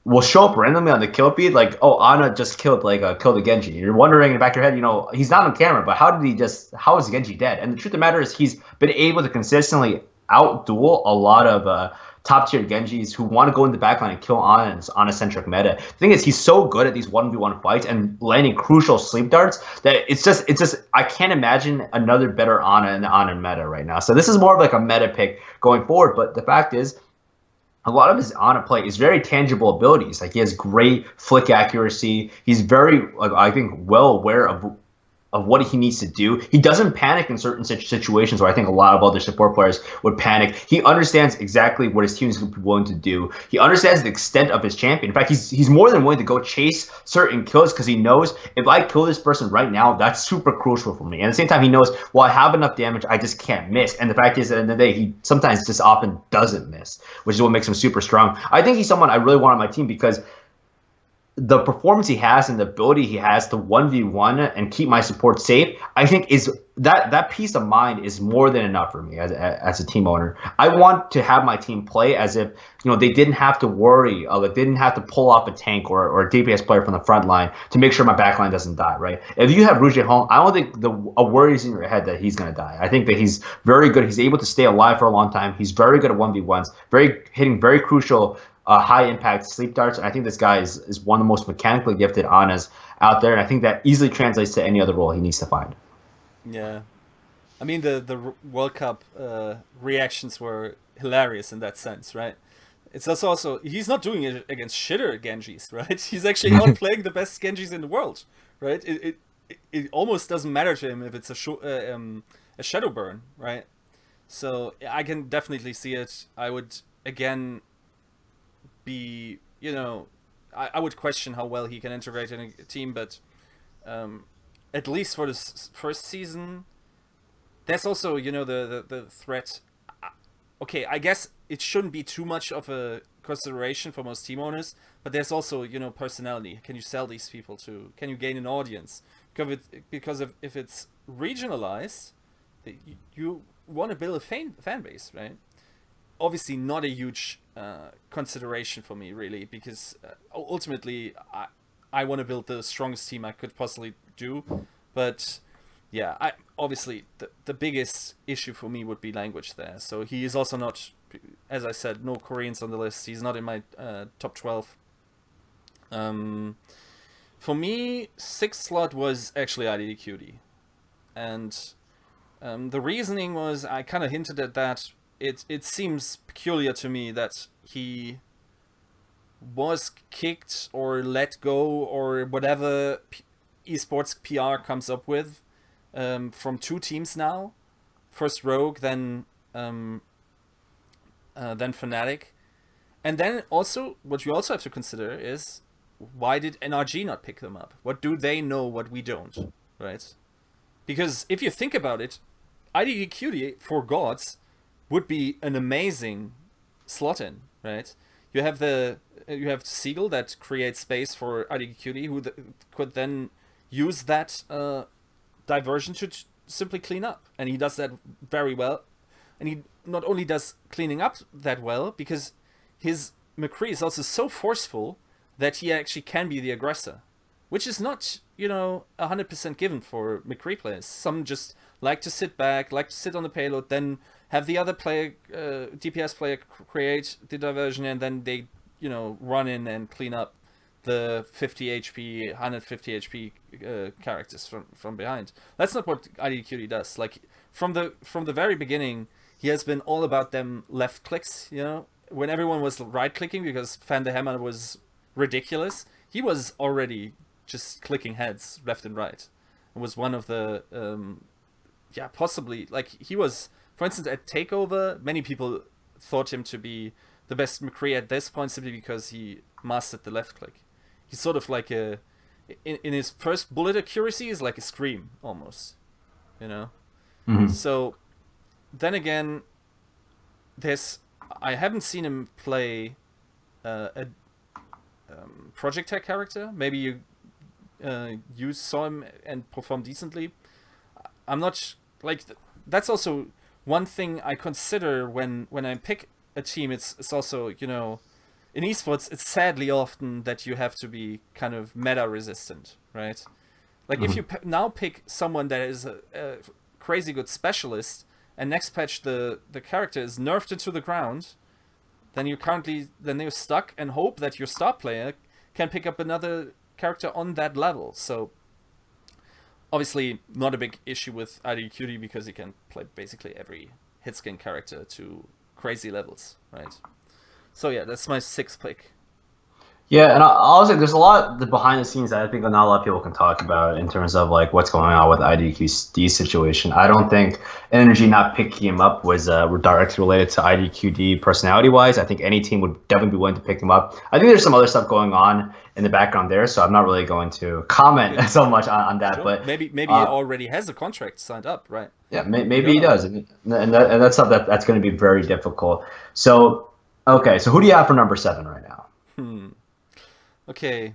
will show up randomly on the kill feed, Ana just killed a Genji. You're wondering in the back of your head, he's not on camera, but how is Genji dead? And the truth of the matter is he's been able to consistently outduel a lot of top tier Genjis who want to go in the backline and kill Ana in Ana-centric meta. The thing is, he's so good at these 1v1 fights and landing crucial sleep darts that it's just I can't imagine another better Ana in the Ana meta right now. So this is more of a meta pick going forward, but the fact is, a lot of his Ana play is very tangible abilities. He has great flick accuracy. He's very, I think, well aware of of what he needs to do. He doesn't panic in certain situations where I think a lot of other support players would panic. He understands exactly what his team is willing to do. He understands the extent of his champion. In fact, he's more than willing to go chase certain kills because he knows if I kill this person right now, that's super crucial for me. And at the same time, he knows, well, I have enough damage, I just can't miss. And the fact is, at the end of the day, he sometimes just often doesn't miss, which is what makes him super strong. I think he's someone I really want on my team because the performance he has and the ability he has to 1v1 and keep my support safe, I think is that peace of mind is more than enough for me as a team owner. I want to have my team play as if, you know, they didn't have to worry, like they didn't have to pull off a tank or a DPS player from the front line to make sure my back line doesn't die, right? If you have Ryujaehong, I don't think a worry is in your head that he's going to die. I think that he's very good. He's able to stay alive for a long time. He's very good at 1v1s, hitting very crucial high impact sleep darts. And I think this guy is one of the most mechanically gifted Anas out there. And I think that easily translates to any other role he needs to find. Yeah. I mean, the World Cup reactions were hilarious in that sense, right? It's also he's not doing it against shitter Genjis, right? He's actually not playing the best Genjis in the world, right? It almost doesn't matter to him if it's a ShaDowBurn, right? So I can definitely see it. I would, again, be, you know, I would question how well he can integrate in a team, but at least for this first season, there's also, you know, the threat. Okay, I guess it shouldn't be too much of a consideration for most team owners, but there's also, you know, personality. Can you sell these people to? Can you gain an audience? Because if it's regionalized, you want to build a fan base, right? Obviously not a huge consideration for me, really, because ultimately I want to build the strongest team I could possibly do. But yeah, obviously the biggest issue for me would be language there. So he is also not, as I said, no Koreans on the list. He's not in my top 12. For me, 6th slot was actually IDDQD. And the reasoning was, I kind of hinted at that. It seems peculiar to me that he was kicked or let go or whatever esports PR comes up with from 2 teams now. First Rogue, then Fnatic. And then also, what you also have to consider is, why did NRG not pick them up? What do they know what we don't, right? Because if you think about it, IDDQD, for gods, would be an amazing slot in, right? You have Seagull that creates space for IDDQD, who could then use that diversion to simply clean up, and he does that very well. And he not only does cleaning up that well, because his McCree is also so forceful that he actually can be the aggressor, which is not, you know, 100% given for McCree players. Some just like to sit back, like to sit on the payload, then have the other player, DPS player, create the diversion, and then they, you know, run in and clean up the 50 HP, 150 HP characters from behind. That's not what IDDQD does. Like, from the very beginning, he has been all about them left clicks, you know? When everyone was right clicking because Fan the Hammer was ridiculous, he was already just clicking heads left and right. It was one of the, yeah, possibly, like, he was, for instance, at Takeover, many people thought him to be the best McCree at this point simply because he mastered the left click. He's sort of like in his first bullet accuracy is like a Scream, almost, you know? Mm-hmm. So, then again, I haven't seen him play a Project Tech character. Maybe you saw him and perform decently. I'm not, like, that's also one thing I consider when I pick a team. It's also, you know, in esports, it's sadly often that you have to be kind of meta resistant, right? Like, if you now pick someone that is a crazy good specialist, and next patch the character is nerfed into the ground, then you're stuck and hope that your star player can pick up another character on that level. So obviously not a big issue with IDDQD because he can play basically every hitskin character to crazy levels, right? So yeah, that's my 6th pick. Yeah, and I'll say there's a lot behind the scenes that I think not a lot of people can talk about in terms of like what's going on with IDQD situation. I don't think Energy not picking him up was were directly related to IDQD personality wise. I think any team would definitely be willing to pick him up. I think there's some other stuff going on in the background there, so I'm not really going to comment Okay, so much on that. sure. But Maybe he uh, already has a contract signed up, right? yeah, We maybe don't he know. does, and that's something that's going to be very difficult. So okay, so who do you have for number 7 right now? Hmm. Okay.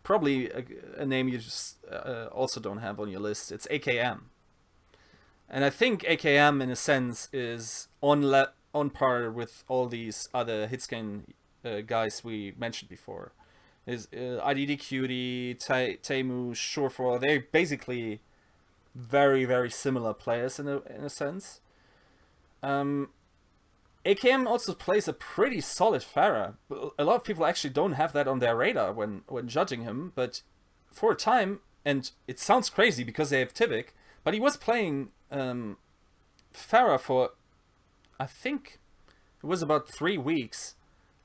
Probably a name you just also don't have on your list. It's AKM, and I think AKM in a sense is on par with all these other hitscan guys we mentioned before. Is IDDQD, Taimou, Surefour. They're basically very similar players in a sense. Um, AKM also plays a pretty solid Pharah. A lot of people actually don't have that on their radar when judging him, but for a time, and it sounds crazy because they have TviQ, but he was playing Pharah for, I think, it was about 3 weeks,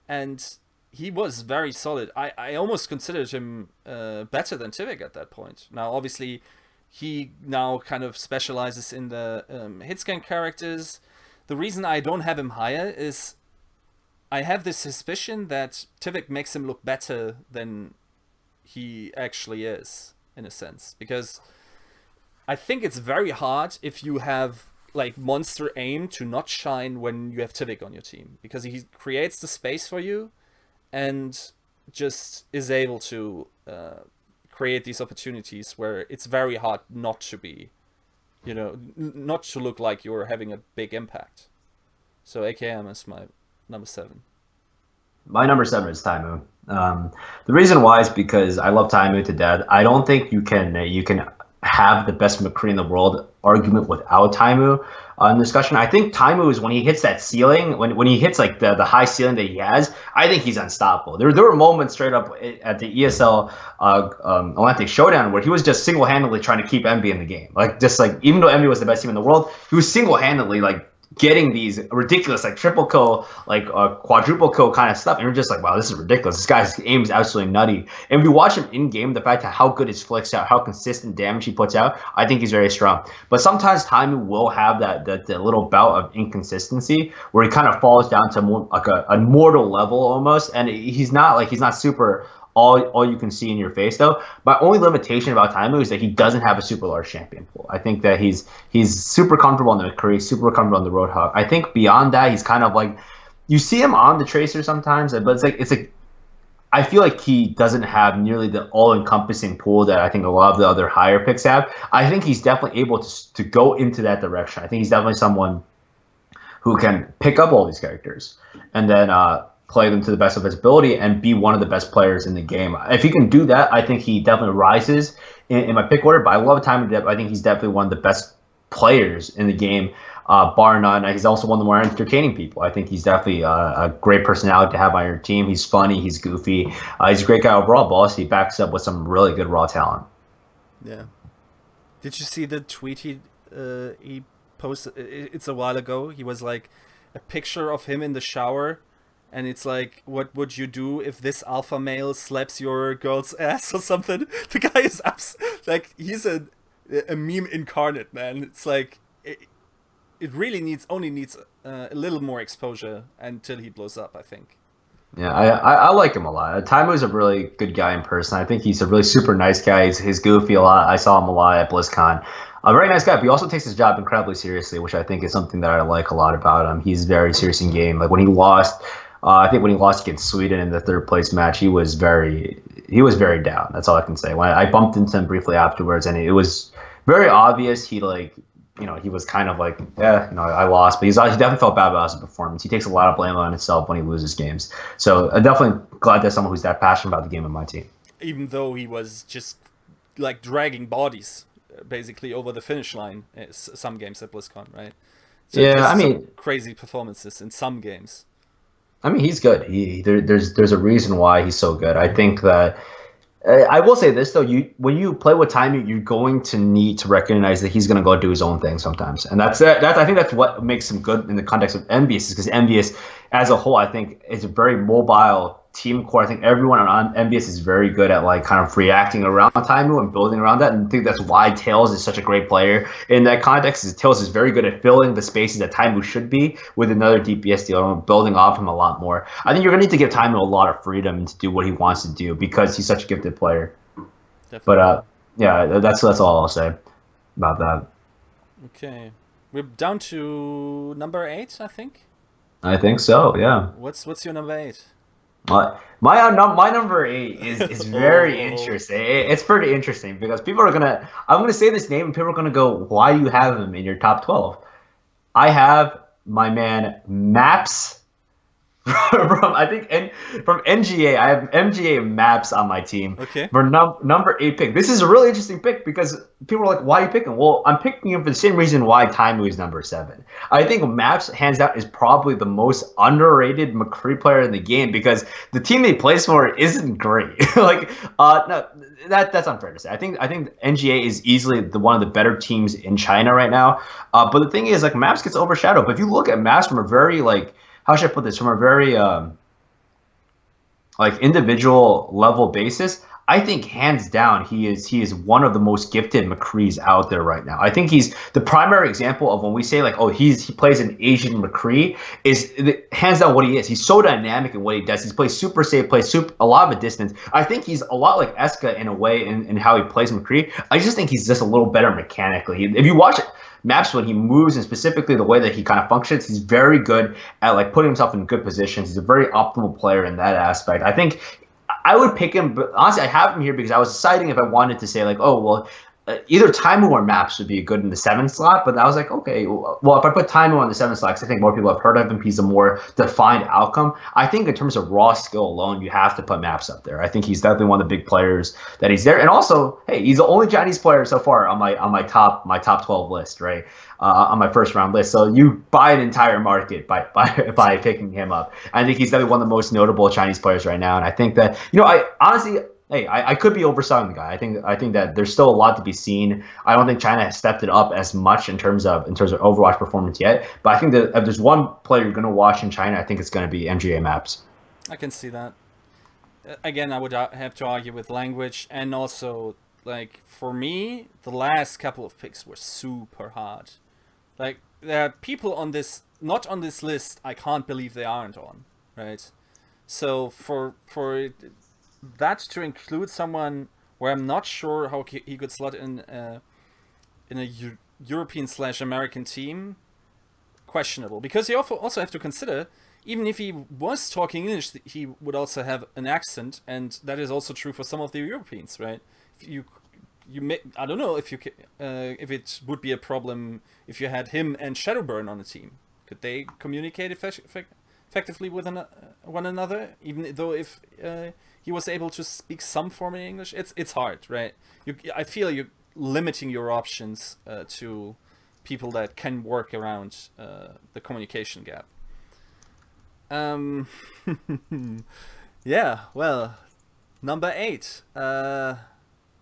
and he was very solid. I almost considered him better than TviQ at that point. Now, obviously, he now kind of specializes in the hitscan characters. The reason I don't have him higher is I have this suspicion that TviQ makes him look better than he actually is, in a sense. Because I think it's very hard if you have like monster aim to not shine when you have TviQ on your team. Because he creates the space for you and just is able to create these opportunities where it's very hard not to be, not to look like you're having a big impact. So AKM is my number 7. My number 7 is Taimou. The reason why is because I love Taimou to death. I don't think you can have the best McCree in the world argument without Taimou in discussion. I think Taimou is when he hits that ceiling, when he hits like the high ceiling that he has, I think he's unstoppable. There were moments straight up at the ESL Atlantic Showdown where he was just single handedly trying to keep Envy in the game. Like just like even though Envy was the best team in the world, he was single handedly like getting these ridiculous like triple kill, like quadruple kill kind of stuff, and you're just like, wow, this is ridiculous. This guy's aim is absolutely nutty. And if you watch him in game, the fact that how good his flicks out, how consistent damage he puts out, I think he's very strong. But sometimes Taimou will have that little bout of inconsistency where he kind of falls down to more like a mortal level almost, and he's not super all you can see in your face though. My only limitation about Taimou is that he doesn't have a super large champion pool. I think that he's super comfortable on the McCree, super comfortable on the Roadhog. I think beyond that, he's kind of like you see him on the Tracer sometimes, but it's like I feel like he doesn't have nearly the all-encompassing pool that I think a lot of the other higher picks have. I think he's definitely able to go into that direction. I think he's definitely someone who can pick up all these characters and then play them to the best of his ability and be one of the best players in the game. If he can do that, I think he definitely rises in my pick order. But I love Taimou. I think he's definitely one of the best players in the game, bar none. He's also one of the more entertaining people. I think he's definitely a great personality to have on your team. He's funny. He's goofy. He's a great guy overall. Boss. He backs up with some really good raw talent. Yeah. Did you see the tweet he posted? It's a while ago. He was like a picture of him in the shower. And it's like, what would you do if this alpha male slaps your girl's ass or something? The guy is like, he's a meme incarnate, man. It's like, it really only needs a little more exposure until he blows up, I think. Yeah, I like him a lot. Taimou's a really good guy in person. I think he's a really super nice guy. He's goofy a lot. I saw him a lot at BlizzCon. A very nice guy, but he also takes his job incredibly seriously, which I think is something that I like a lot about him. He's very serious in game. Like when he lost, I think when he lost against Sweden in the third place match, he was very down. That's all I can say. When I bumped into him briefly afterwards, and it was very obvious he he was kind of like, I lost, but he definitely felt bad about his performance. He takes a lot of blame on himself when he loses games. So I'm definitely glad there's someone who's that passionate about the game on my team. Even though he was just like dragging bodies basically over the finish line some games at BlizzCon, right? So Yeah, I mean, crazy performances in some games. I mean, he's good. There's a reason why he's so good. I think that I will say this though: when you play with Taimou, you're going to need to recognize that he's going to go do his own thing sometimes, and that's I think that's what makes him good in the context of Envious, is because Envious, as a whole, I think is a very mobile team core. I think everyone on MBS is very good at like kind of reacting around Taimou and building around that. And I think that's why Tails is such a great player in that context. Is Tails is very good at filling the spaces that Taimou should be with another DPS dealer and building off him a lot more. I think you're gonna need to give Taimou a lot of freedom to do what he wants to do because he's such a gifted player. Definitely. But yeah, that's all I'll say about that. Okay, we're down to number 8, I think. I think so. Yeah. What's your number 8? My number 8 is very interesting. It's pretty interesting because I'm gonna say this name and people are gonna go, why do you have him in your top 12? I have my man Maps from NGA. I have MGA Maps on my team. Okay. For number 8 pick. This is a really interesting pick because people are like, why are you picking? Well, I'm picking him for the same reason why Taimou is number 7. I think Maps, hands down, is probably the most underrated McCree player in the game because the team he plays for isn't great. No, that's unfair to say. I think NGA is easily one of the better teams in China right now. But the thing is, like, Maps gets overshadowed. But if you look at Maps from a very how should I put this? From a very individual level basis, I think hands down he is one of the most gifted McCrees out there right now. I think he's the primary example of when we say like, oh, he plays an Asian McCree, is hands down what he is. He's so dynamic in what he does. He plays super safe, a lot of a distance. I think he's a lot like Eska in a way in how he plays McCree. I just think he's just a little better mechanically. If you watch it, Maps, when he moves and specifically the way that he kind of functions, he's very good at like putting himself in good positions. He's a very optimal player in that aspect. I think I would pick him, but honestly, I have him here because I was deciding if I wanted to say like, oh, well, either Taimou or Maps would be good in the 7th slot, but I was like, okay, well, if I put Taimou on the 7th slot, because I think more people have heard of him, he's a more defined outcome. I think in terms of raw skill alone, you have to put Maps up there. I think he's definitely one of the big players that he's there, and also, hey, he's the only Chinese player so far on my top 12 list, right? On my first round list. So you buy an entire market by picking him up. I think he's definitely one of the most notable Chinese players right now, and I think that I honestly. Hey, I could be overselling the guy. I think that there's still a lot to be seen. I don't think China has stepped it up as much in terms of Overwatch performance yet. But I think that if there's one player you're going to watch in China, I think it's going to be MGA Maps. I can see that. Again, I would have to argue with language, and also, like, for me, the last couple of picks were super hard. Like, there are people on this, not on this list, I can't believe they aren't on, right? So for that to include someone where I'm not sure how he could slot in a European/American team, questionable. Because you also have to consider, even if he was talking English, he would also have an accent, and that is also true for some of the Europeans, right? If I don't know if it would be a problem if you had him and ShaDowBurn on a team. Could they communicate effectively with one another, even though if he was able to speak some form in English? It's hard, right? I feel you're limiting your options to people that can work around the communication gap. Yeah, well, number 8,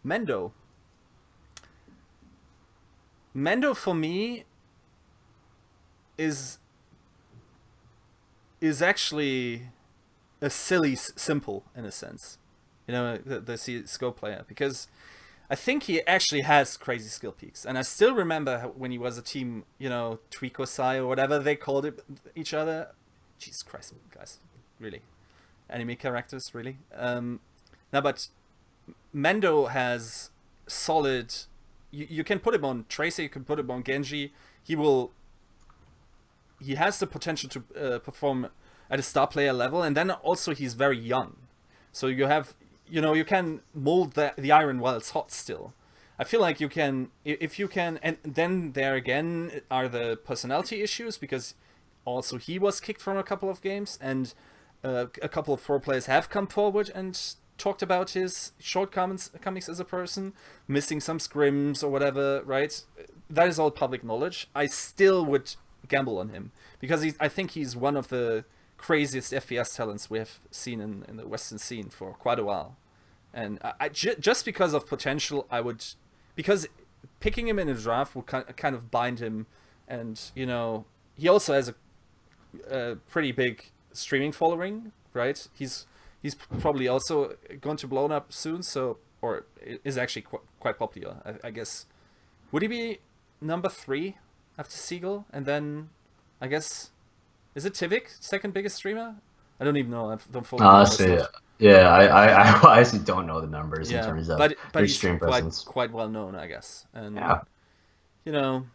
Mendo. Mendo for me is actually a silly simple in a sense, the CSGO player, because I think he actually has crazy skill peaks, and I still remember when he was a team, TviQ or whatever they called each other. Jesus Christ, guys, really, anime characters, really. Now, but Mendo has solid. You can put him on Tracer, you can put him on Genji. He has the potential to perform at a star player level, and then also he's very young, so you have, you can mold the iron while it's hot still. I feel like you can, if you can, and then there again are the personality issues, because also he was kicked from a couple of games, and a couple of pro players have come forward and talked about his shortcomings as a person, missing some scrims or whatever, right? That is all public knowledge. I still would gamble on him, because I think he's one of the craziest FPS talents we have seen in the Western scene for quite a while. And just because of potential, because picking him in a draft would kind of bind him, and he also has a pretty big streaming following, right? he's probably also going to blow up soon. So, or is actually quite popular, I guess. Would he be number 3 after Seagull? And then, I guess, is it TviQ, second biggest streamer? I don't even know. I don't follow Honestly, yeah, I honestly don't know the numbers in terms of but their he's stream presence. quite well known, I guess. And Yeah. you know,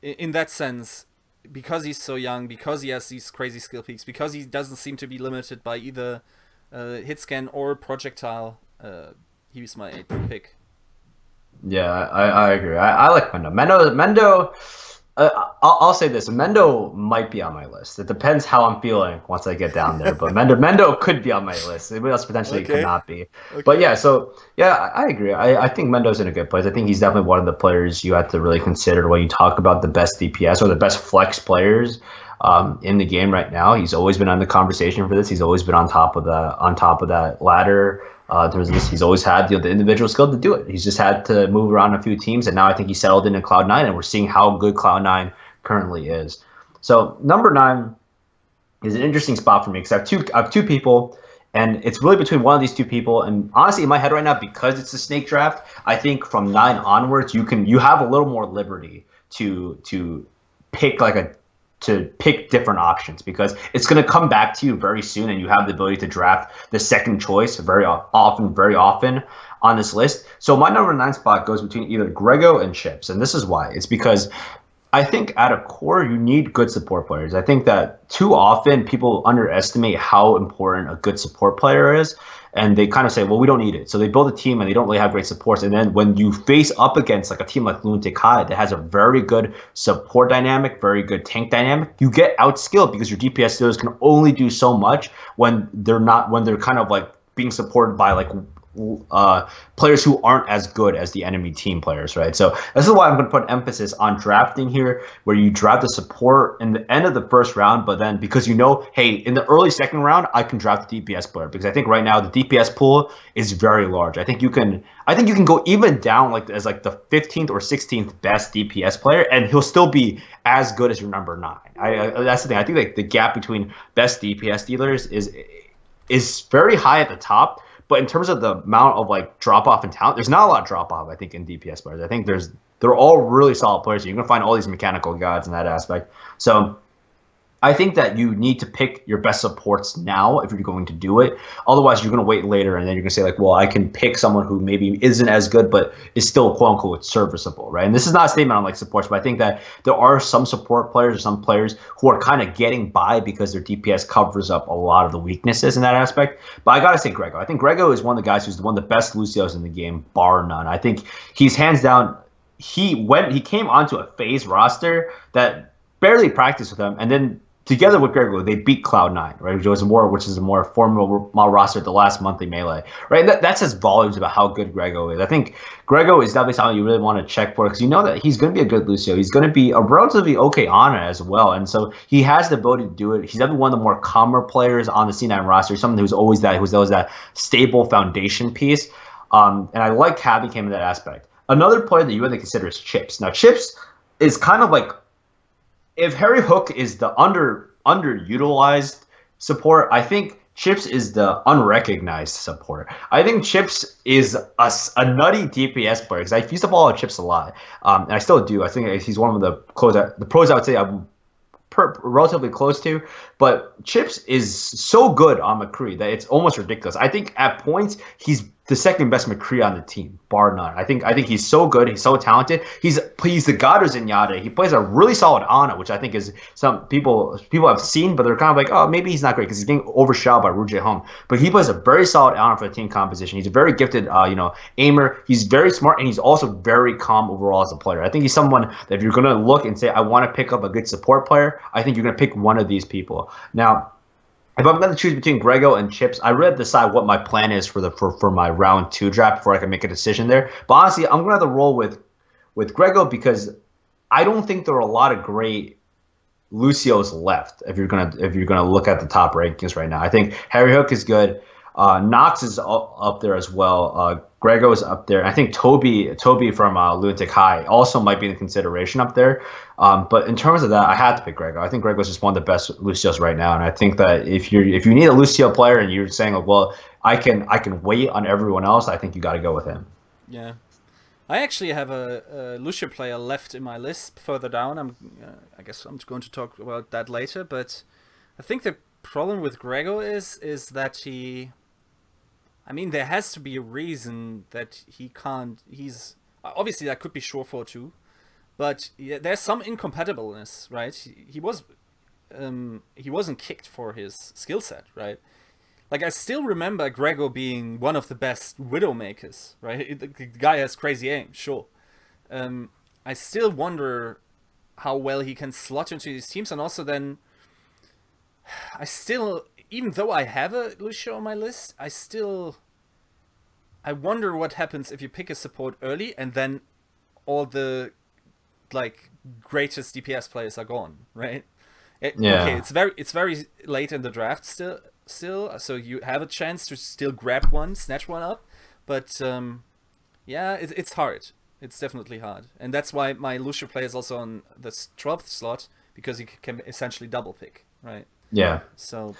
in that sense, because he's so young, because he has these crazy skill peaks, because he doesn't seem to be limited by either hit scan or projectile, he was my 8th pick. Yeah, I agree. I like Mendo. Mendo. I'll say this: Mendo might be on my list. It depends how I'm feeling once I get down there. But Mendo could be on my list. Anybody else potentially could not be. Okay. But yeah, so yeah, I agree. I think Mendo's in a good place. I think he's definitely one of the players you have to really consider when you talk about the best DPS or the best flex players in the game right now. He's always been on the conversation for this. He's always been on top of that ladder. In terms of this, he's always had the individual skill to do it. He's just had to move around a few teams, and now I think he's settled in Cloud9, and we're seeing how good Cloud9 currently is. So number 9 is an interesting spot for me because I have two people, and it's really between one of these two people. And honestly, in my head right now, because it's a snake draft, I think from 9 onwards, you have a little more liberty to pick pick different options because it's going to come back to you very soon, and you have the ability to draft the second choice very often on this list. So my number 9 spot goes between either Grego and Chips, and this is why. It's because I think at a core, you need good support players. I think that too often people underestimate how important a good support player is, and they kind of say, well, we don't need it. So they build a team and they don't really have great supports. And then when you face up against like a team like Lunatic High that has a very good support dynamic, very good tank dynamic, you get outskilled because your DPS stealers can only do so much when they're kind of like being supported by like players who aren't as good as the enemy team players, right? So this is why I'm going to put emphasis on drafting here, where you draft the support in the end of the first round, but then because hey, in the early second round, I can draft the DPS player because I think right now the DPS pool is very large. I think you can go even down as the 15th or 16th best DPS player, and he'll still be as good as your number 9. That's the thing. I think like the gap between best DPS dealers is very high at the top. But in terms of the amount of like drop off in talent, there's not a lot of drop off, I think, in DPS players. I think they're all really solid players. You're gonna find all these mechanical gods in that aspect. So I think that you need to pick your best supports now if you're going to do it. Otherwise, you're going to wait later, and then you're going to say, like, well, I can pick someone who maybe isn't as good but is still, quote-unquote, serviceable, right? And this is not a statement on, like, supports, but I think that there are some support players or some players who are kind of getting by because their DPS covers up a lot of the weaknesses in that aspect. But I got to say Grego. I think Grego is one of the guys who's one of the best Lucios in the game, bar none. I think he's hands down – he came onto a phase roster that barely practiced with him, and then together with Grego, they beat Cloud9, right? Which is a more formidable roster at the last monthly melee, right? And that says volumes about how good Grego is. I think Grego is definitely something you really want to check for because you know that he's going to be a good Lucio. He's going to be a relatively okay Ana as well, and so he has the ability to do it. He's definitely one of the more calmer players on the C9 roster. Someone who's always that stable foundation piece, and I like having him in that aspect. Another player that you have to consider is Chips. Now, Chips is kind of like, if Harryhook is the underutilized support, I think Chips is the unrecognized support. I think Chips is a nutty DPS player because I used to follow Chips a lot, and I still do. I think he's one of the pros I would say I'm relatively close to, but Chips is so good on McCree that it's almost ridiculous. I think at points he's the second best McCree on the team, bar none. I think he's so good. He's so talented. He's the god of Zenyatta. He plays a really solid Ana, which I think is some people have seen, but they're kind of like, oh, maybe he's not great because he's getting overshadowed by Ryujaehong. But he plays a very solid Ana for the team composition. He's a very gifted, aimer. He's very smart, and he's also very calm overall as a player. I think he's someone that if you're going to look and say, I want to pick up a good support player, I think you're going to pick one of these people. Now, if I'm going to choose between Grego and Chips, I really have to decide what my plan is for my round 2 draft before I can make a decision there. But honestly, I'm going to have to roll with Grego because I don't think there are a lot of great Lucios left if you're gonna look at the top rankings right now. I think Harryhook is good. Nox is up there as well. Grego is up there. I think Toby from Lunatic High also might be in consideration up there. But in terms of that, I had to pick Grego. I think Grego is just one of the best Lucios right now, and I think that if you need a Lucio player and you're saying, like, well, I can wait on everyone else, I think you got to go with him. Yeah. I actually have a Lucio player left in my list further down. I guess I'm going to talk about that later, but I think the problem with Grego is that he... I mean, there has to be a reason that he can't... He's... Obviously, that could be Surefour too, but yeah, there's some incompatibleness, right? He wasn't kicked for his skill set, right? Like, I still remember Grego being one of the best Widowmakers, right? The guy has crazy aim, sure. I still wonder how well he can slot into these teams, and also then... I still... Even though I have a Lucio on my list, I wonder what happens if you pick a support early, and then all the, like, greatest DPS players are gone, right? Yeah. Okay, it's very late in the draft still, so you have a chance to still grab one, snatch one up, but yeah, it's hard. It's definitely hard, and that's why my Lucio player is also on the 12th slot, because he can essentially double pick, right? Yeah. So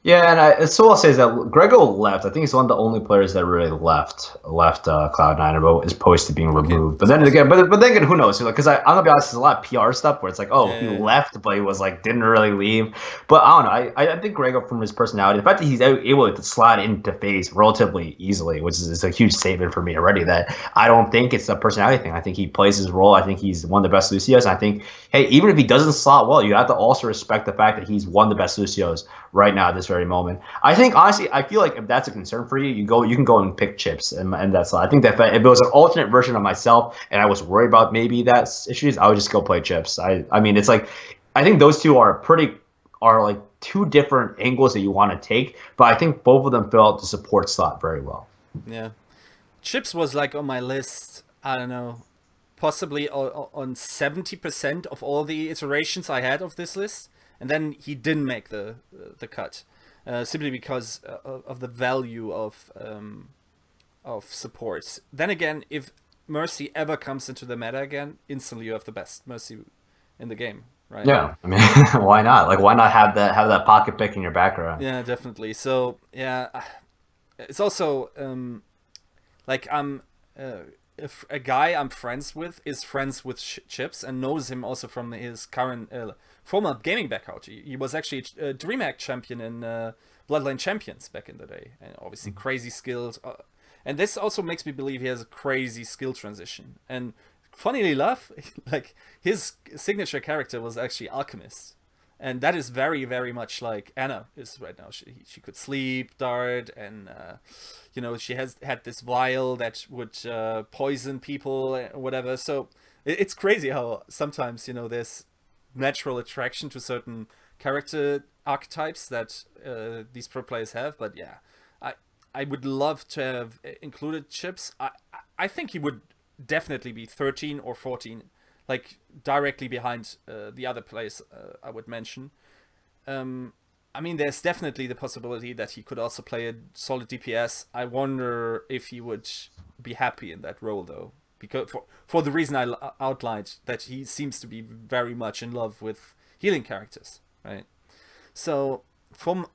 Yeah, and so I'll say is that Grego left. I think he's one of the only players that really left Cloud9 as opposed to being removed. But then again, but then again, who knows? Because I'm gonna be honest, there's a lot of PR stuff where it's like, oh, he left, but he was like didn't really leave. But I don't know. I think Grego, from his personality, the fact that he's able to slide into phase relatively easily, which is a huge statement for me already. That I don't think it's a personality thing. I think he plays his role. I think he's one of the best Lucios. And I think, hey, even if he doesn't slot well, you have to also respect the fact that he's one of the best Lucios right now at this very moment. I think honestly, I feel like if that's a concern for you, you can go and pick chips, and that's all. I think that if it was an alternate version of myself, and I was worried about maybe that issues, I would just go play chips. I mean, it's like I think those two are like two different angles that you want to take, but I think both of them fill out the support slot very well. Yeah, chips was like on my list. I don't know, possibly on 70% of all the iterations I had of this list. And then he didn't make the cut, simply because of the value of supports. Then again, if Mercy ever comes into the meta again, instantly you have the best Mercy in the game, right? Yeah, I mean, why not? Like, why not have that pocket pick in your background? Yeah, definitely. So yeah, it's also like if a guy I'm friends with is friends with Chips and knows him also from his current former gaming background. He was actually a DreamHack champion in Bloodline Champions back in the day, and obviously crazy skills. And this also makes me believe he has a crazy skill transition. And funnily enough, like his signature character was actually Alchemist. And that is very, very much like Anna is right now. She could sleep, dart, and you know, she had this vial that would poison people or whatever. So it's crazy how sometimes, you know, there's natural attraction to certain character archetypes that these pro players have. But yeah, I would love to have included Chips. I think he would definitely be 13 or 14. Like, directly behind the other players I would mention. I mean, there's definitely the possibility that he could also play a solid DPS. I wonder if he would be happy in that role, though. Because for the reason I outlined, that he seems to be very much in love with healing characters, right? So, from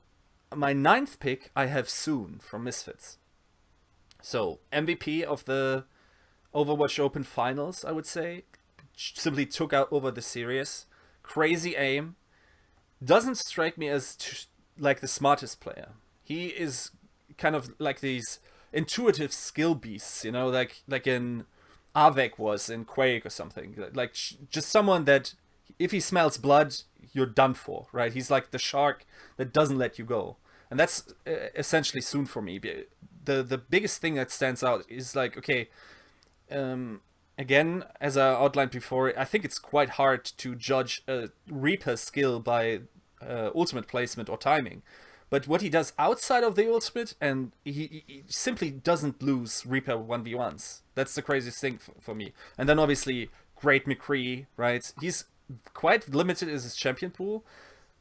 my 9th pick, I have Soon from Misfits. So, MVP of the Overwatch Open Finals, I would say. Simply took out over the series. Crazy aim. Doesn't strike me as like the smartest player. He is kind of like these intuitive skill beasts, you know, like in Avec was in Quake or something. Like just someone that if he smells blood, you're done for, right? He's like the shark that doesn't let you go. And that's essentially Soon for me. The biggest thing that stands out is like, okay, again, as I outlined before, I think it's quite hard to judge a Reaper skill by ultimate placement or timing. But what he does outside of the ultimate, and he simply doesn't lose Reaper 1v1s. That's the craziest thing for me. And then obviously, great McCree, right? He's quite limited as his champion pool.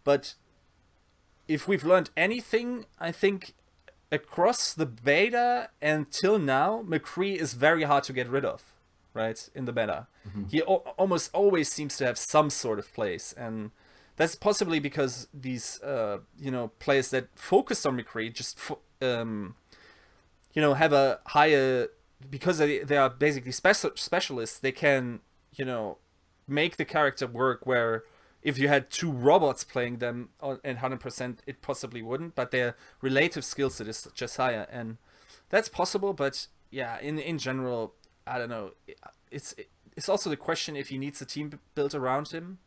But if we've learned anything, I think across the beta until now, McCree is very hard to get rid of, right? In the meta, he almost always seems to have some sort of place, and that's possibly because these players that focus on McCree just have a higher, because they are basically specialists. They can make the character work where if you had two robots playing them in 100%, it possibly wouldn't, but their relative skill set is just higher, and that's possible. But yeah, in general, I don't know. It's also the question if he needs a team built around him.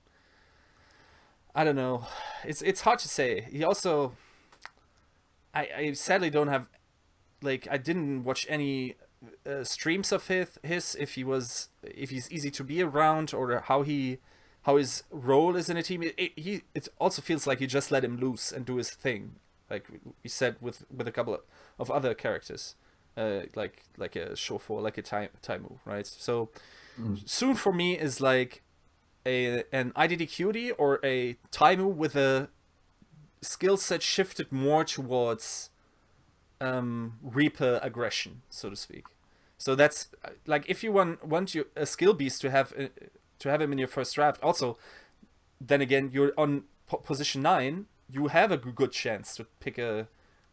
I don't know. It's hard to say. He also, I sadly don't have, like, I didn't watch any streams of his if he's easy to be around, or how his role is in a team. It also feels like you just let him loose and do his thing, like we said with a couple of other characters, like a Surefour, like a Taimou, right? So Soon for me is like an IDDQD or a Taimou with a skill set shifted more towards Reaper aggression, so to speak. So that's like, if you want a skill beast to have him in your first draft. Also, then again, you're on position 9. You have a good chance to pick a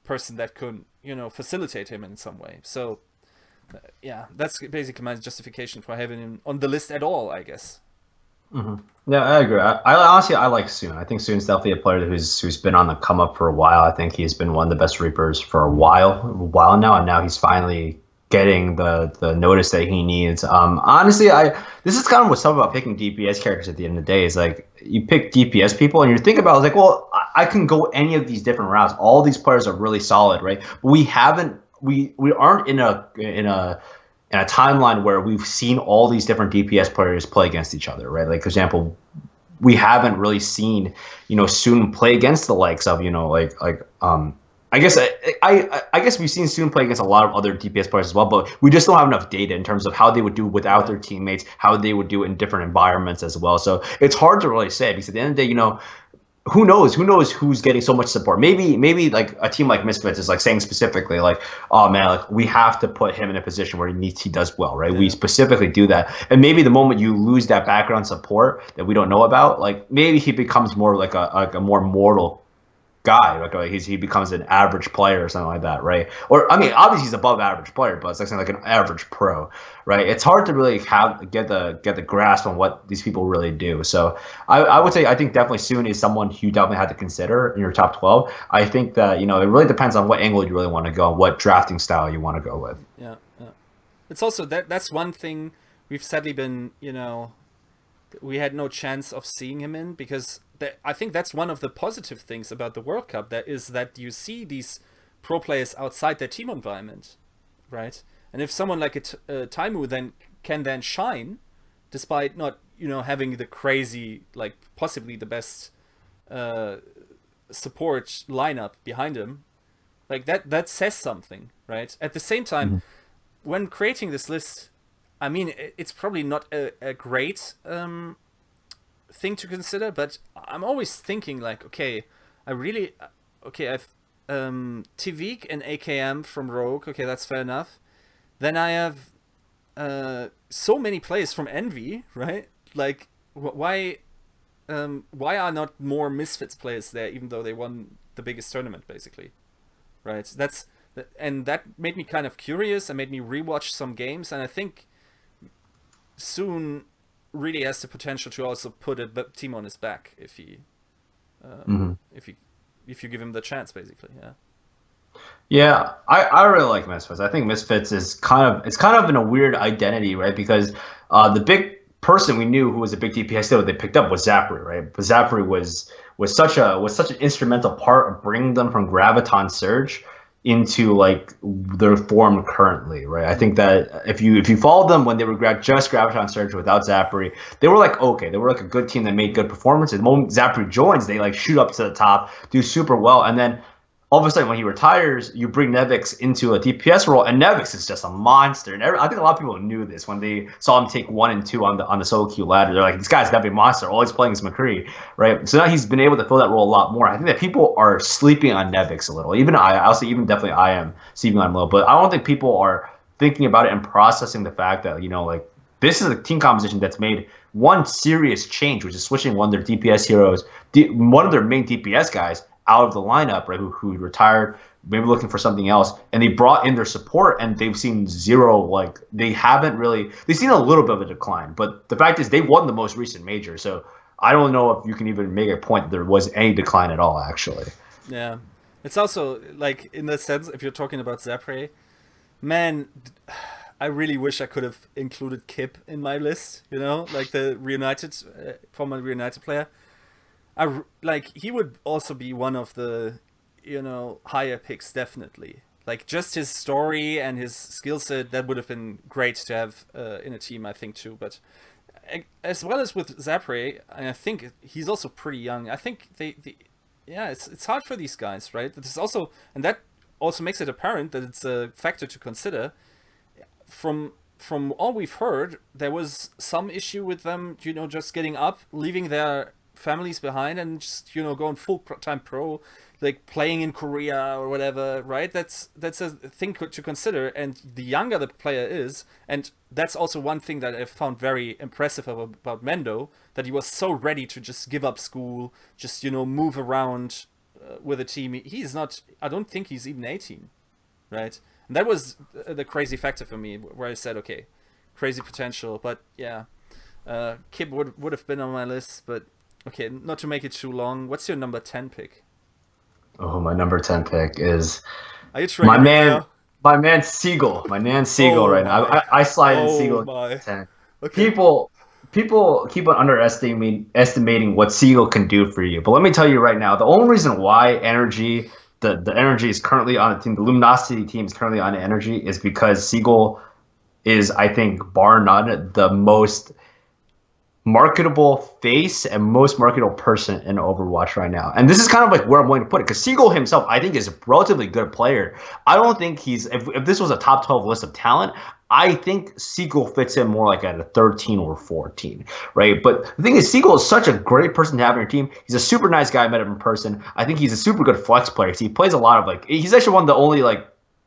person that could, facilitate him in some way. So, yeah, that's basically my justification for having him on the list at all, I guess. Yeah, I agree. I honestly, I like Soon. I think Soon's definitely a player who's been on the come up for a while. I think he's been one of the best Reapers for a while now, and now he's finally getting the notice that he needs. Honestly, this is kind of what's tough about picking DPS characters at the end of the day. Is like, you pick DPS people and you think about it, like, well, I can go any of these different routes. All these players are really solid, right? But we aren't in a timeline where we've seen all these different DPS players play against each other, right? Like, for example, we haven't really seen Soon play against the likes of I guess we've seen Soon play against a lot of other DPS players as well, but we just don't have enough data in terms of how they would do without their teammates, how they would do in different environments as well. So it's hard to really say, because at the end of the day, who knows who's getting so much support. Maybe like a team like Misfits is like saying specifically like, oh man, like, we have to put him in a position where he does well, right? Yeah. We specifically do that. And maybe the moment you lose that background support that we don't know about, like, maybe he becomes more like a more mortal guy, like he becomes an average player or something like that, right? Or, I mean, obviously he's above average player, but it's like something like an average pro, right? It's hard to really get the grasp on what these people really do. So I would say, I think definitely Soon is someone you definitely have to consider in your top 12. I think that it really depends on what angle you really want to go, what drafting style you want to go with. Yeah. It's also that's one thing we've sadly been we had no chance of seeing him in, because I think that's one of the positive things about the World Cup, that is that you see these pro players outside their team environment, right? And if someone like a Taimou can shine, despite not having the crazy, like, possibly the best support lineup behind him, like that says something, right? At the same time, when creating this list, I mean, it's probably not a great thing to consider, but I'm always thinking like, I've TviQ and AKM from Rogue, okay, that's fair enough. Then I have so many players from Envy, right? Like, why are not more Misfits players there, even though they won the biggest tournament, basically, right? And that made me kind of curious and made me rewatch some games, and I think Soon really has the potential to also put a team on his back if you give him the chance, basically. Yeah, I really like Misfits. I think Misfits is kind of in a weird identity, right? Because the big person we knew who was a big DPS that they picked up was Zachary, right? But Zachary was such an instrumental part of bringing them from Graviton Surge into like their form currently, right? I think that if you followed them when they were just Graviton Surge without Zachary, they were like they were like a good team that made good performances. The moment Zachary joins, they like shoot up to the top, do super well, and then all of a sudden when he retires, you bring Nevix into a DPS role, and Nevix is just a monster. And I think a lot of people knew this when they saw him take 1 and 2 on the solo queue ladder. They're like, this guy's definitely a monster. All he's playing is McCree, right? So now he's been able to fill that role a lot more. I think that people are sleeping on Nevix a little. I'll say even definitely I am sleeping on him a little, but I don't think people are thinking about it and processing the fact that, like, this is a team composition that's made one serious change, which is switching one of their DPS heroes, one of their main DPS guys, out of the lineup, right? Who retired, maybe looking for something else, and they brought in their support, and they've seen zero. Like, they've seen a little bit of a decline, but the fact is they won the most recent major, so I don't know if you can even make a point that there was any decline at all, actually. Yeah, it's also like, in the sense, if you're talking about Zapre, man, I really wish I could have included Kip in my list, like the former Reunited player. He would also be one of the, higher picks, definitely. Like, just his story and his skill set, that would have been great to have in a team, I think, too. But as well as with Zapre, I think he's also pretty young. I think it's hard for these guys, right? And that also makes it apparent that it's a factor to consider. From all we've heard, there was some issue with them, just getting up, leaving their families behind, and just going full-time pro, like playing in Korea or whatever, right? That's a thing to consider. And the younger the player is, and that's also one thing that I found very impressive about Mendo, that he was so ready to just give up school, just move around with a team. He's not. I don't think he's even 18, right? And that was the crazy factor for me, where I said, okay, crazy potential. But yeah, Kip would have been on my list, but. Okay, not to make it too long, what's your number 10 pick? Oh, my number 10 pick is my man Seagull. My man Seagull right now. I slide in Seagull at 10. Okay. People keep on estimating what Seagull can do for you. But let me tell you right now, the only reason why the energy is currently on the team, the Luminosity team is currently on energy, is because Seagull is, I think, bar none, the most marketable face and most marketable person in Overwatch right now. And this is kind of like where I'm going to put it, because Seagull himself, I think, is a relatively good player. I don't think he's, if this was a top 12 list of talent, I think Seagull fits in more like at a 13 or 14, right? But the thing is, Seagull is such a great person to have on your team. He's a super nice guy. I met him in person. I think he's a super good flex player. He plays a lot of, he's actually one of the only,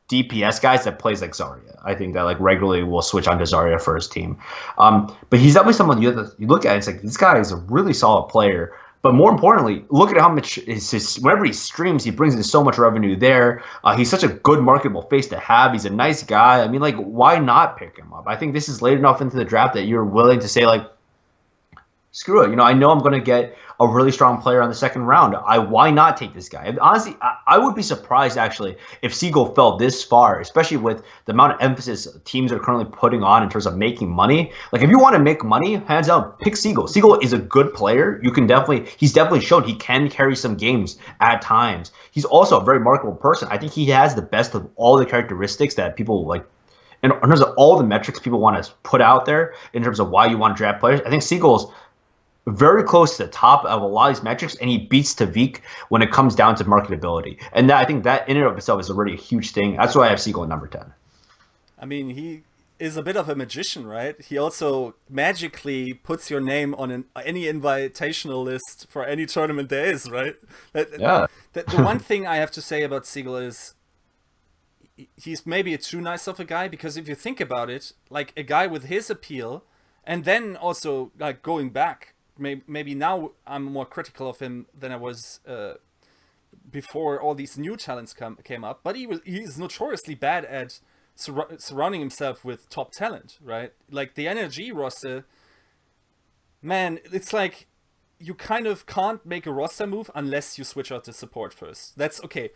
DPS guys that plays like Zarya. I think that regularly will switch on to Zarya for his team. But he's definitely someone you look at, it's like, this guy is a really solid player. But more importantly, look at how much whenever he streams, he brings in so much revenue there. He's such a good marketable face to have. He's a nice guy. I mean, why not pick him up? I think this is late enough into the draft that you're willing to say, screw it. I know I'm going to get a really strong player on the second round. Why not take this guy? And honestly, I would be surprised, actually, if Seagull fell this far, especially with the amount of emphasis teams are currently putting on in terms of making money. If you want to make money, hands down, pick Seagull. Seagull is a good player. He's definitely shown he can carry some games at times. He's also a very marketable person. I think he has the best of all the characteristics that people in terms of all the metrics people want to put out there in terms of why you want to draft players. I think Seagull's very close to the top of a lot of these metrics, and he beats TviQ when it comes down to marketability. And I think that in and of itself is already a huge thing. That's why I have Seagull at number 10. I mean, he is a bit of a magician, right? He also magically puts your name on any invitational list for any tournament there is, right? Yeah. The one thing I have to say about Seagull is he's maybe too nice of a guy, because if you think about it, a guy with his appeal, and then also going back, maybe now I'm more critical of him than I was before all these new talents came up. But he's notoriously bad at surrounding himself with top talent, right? The NRG roster, man, it's you kind of can't make a roster move unless you switch out the support first. That's okay.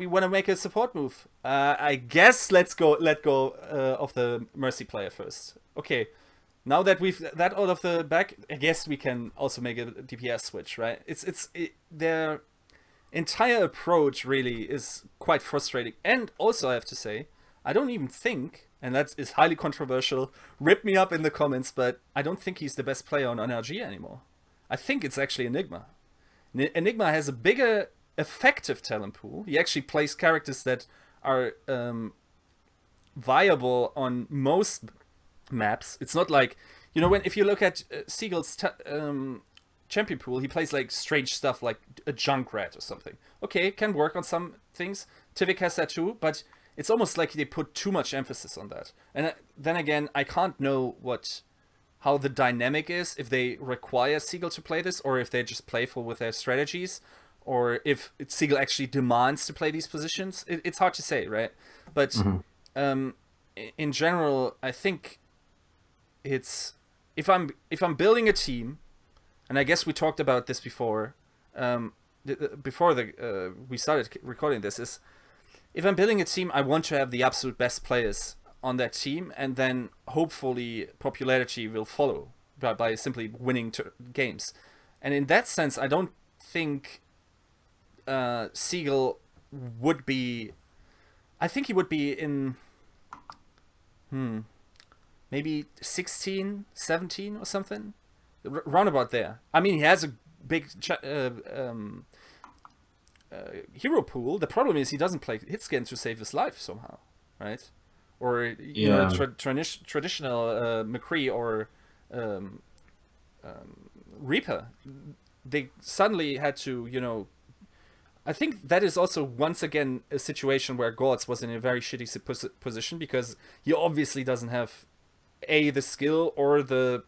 We want to make a support move. I guess let go of the Mercy player first. Okay. Now that we've that out of the back, I guess we can also make a DPS switch, right? Their entire approach really is quite frustrating. And also, I have to say, I don't even think, and that is highly controversial, rip me up in the comments, but I don't think he's the best player on NRG anymore. I think it's actually Enigma. Enigma has a bigger effective talent pool. He actually plays characters that are viable on most maps. It's not like, if you look at Seagull's champion pool, he plays like strange stuff like a Junkrat or something. Okay, can work on some things. TviQ has that too, but it's almost like they put too much emphasis on that. And then again, I can't know how the dynamic is, if they require Seagull to play this, or if they're just playful with their strategies, or if Seagull actually demands to play these positions. It's hard to say, right? But in general, I think it's if I'm building a team, and I guess we talked about this before we started recording this, is if I'm building a team, I want to have the absolute best players on that team, and then hopefully popularity will follow by simply winning games. And in that sense, I don't think Seagull would be... I think he would be in... maybe 16, 17 or something? Roundabout there. I mean, he has a big hero pool. The problem is he doesn't play Hitscan to save his life somehow, right? Or traditional McCree or Reaper. They suddenly had to, I think that is also once again a situation where Gods was in a very shitty position, because he obviously doesn't have the skill or the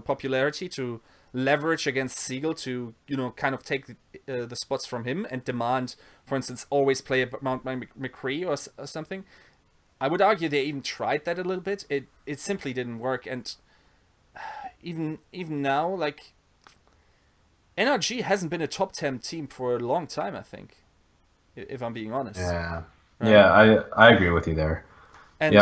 popularity to leverage against Seagull to kind of take the spots from him and demand, for instance, always play Mount McCree or something. I would argue they even tried that a little bit. It simply didn't work, and even now, like, NRG hasn't been a top 10 team for a long time, I think, if I'm being honest. Yeah, right? Yeah, I agree with you there. And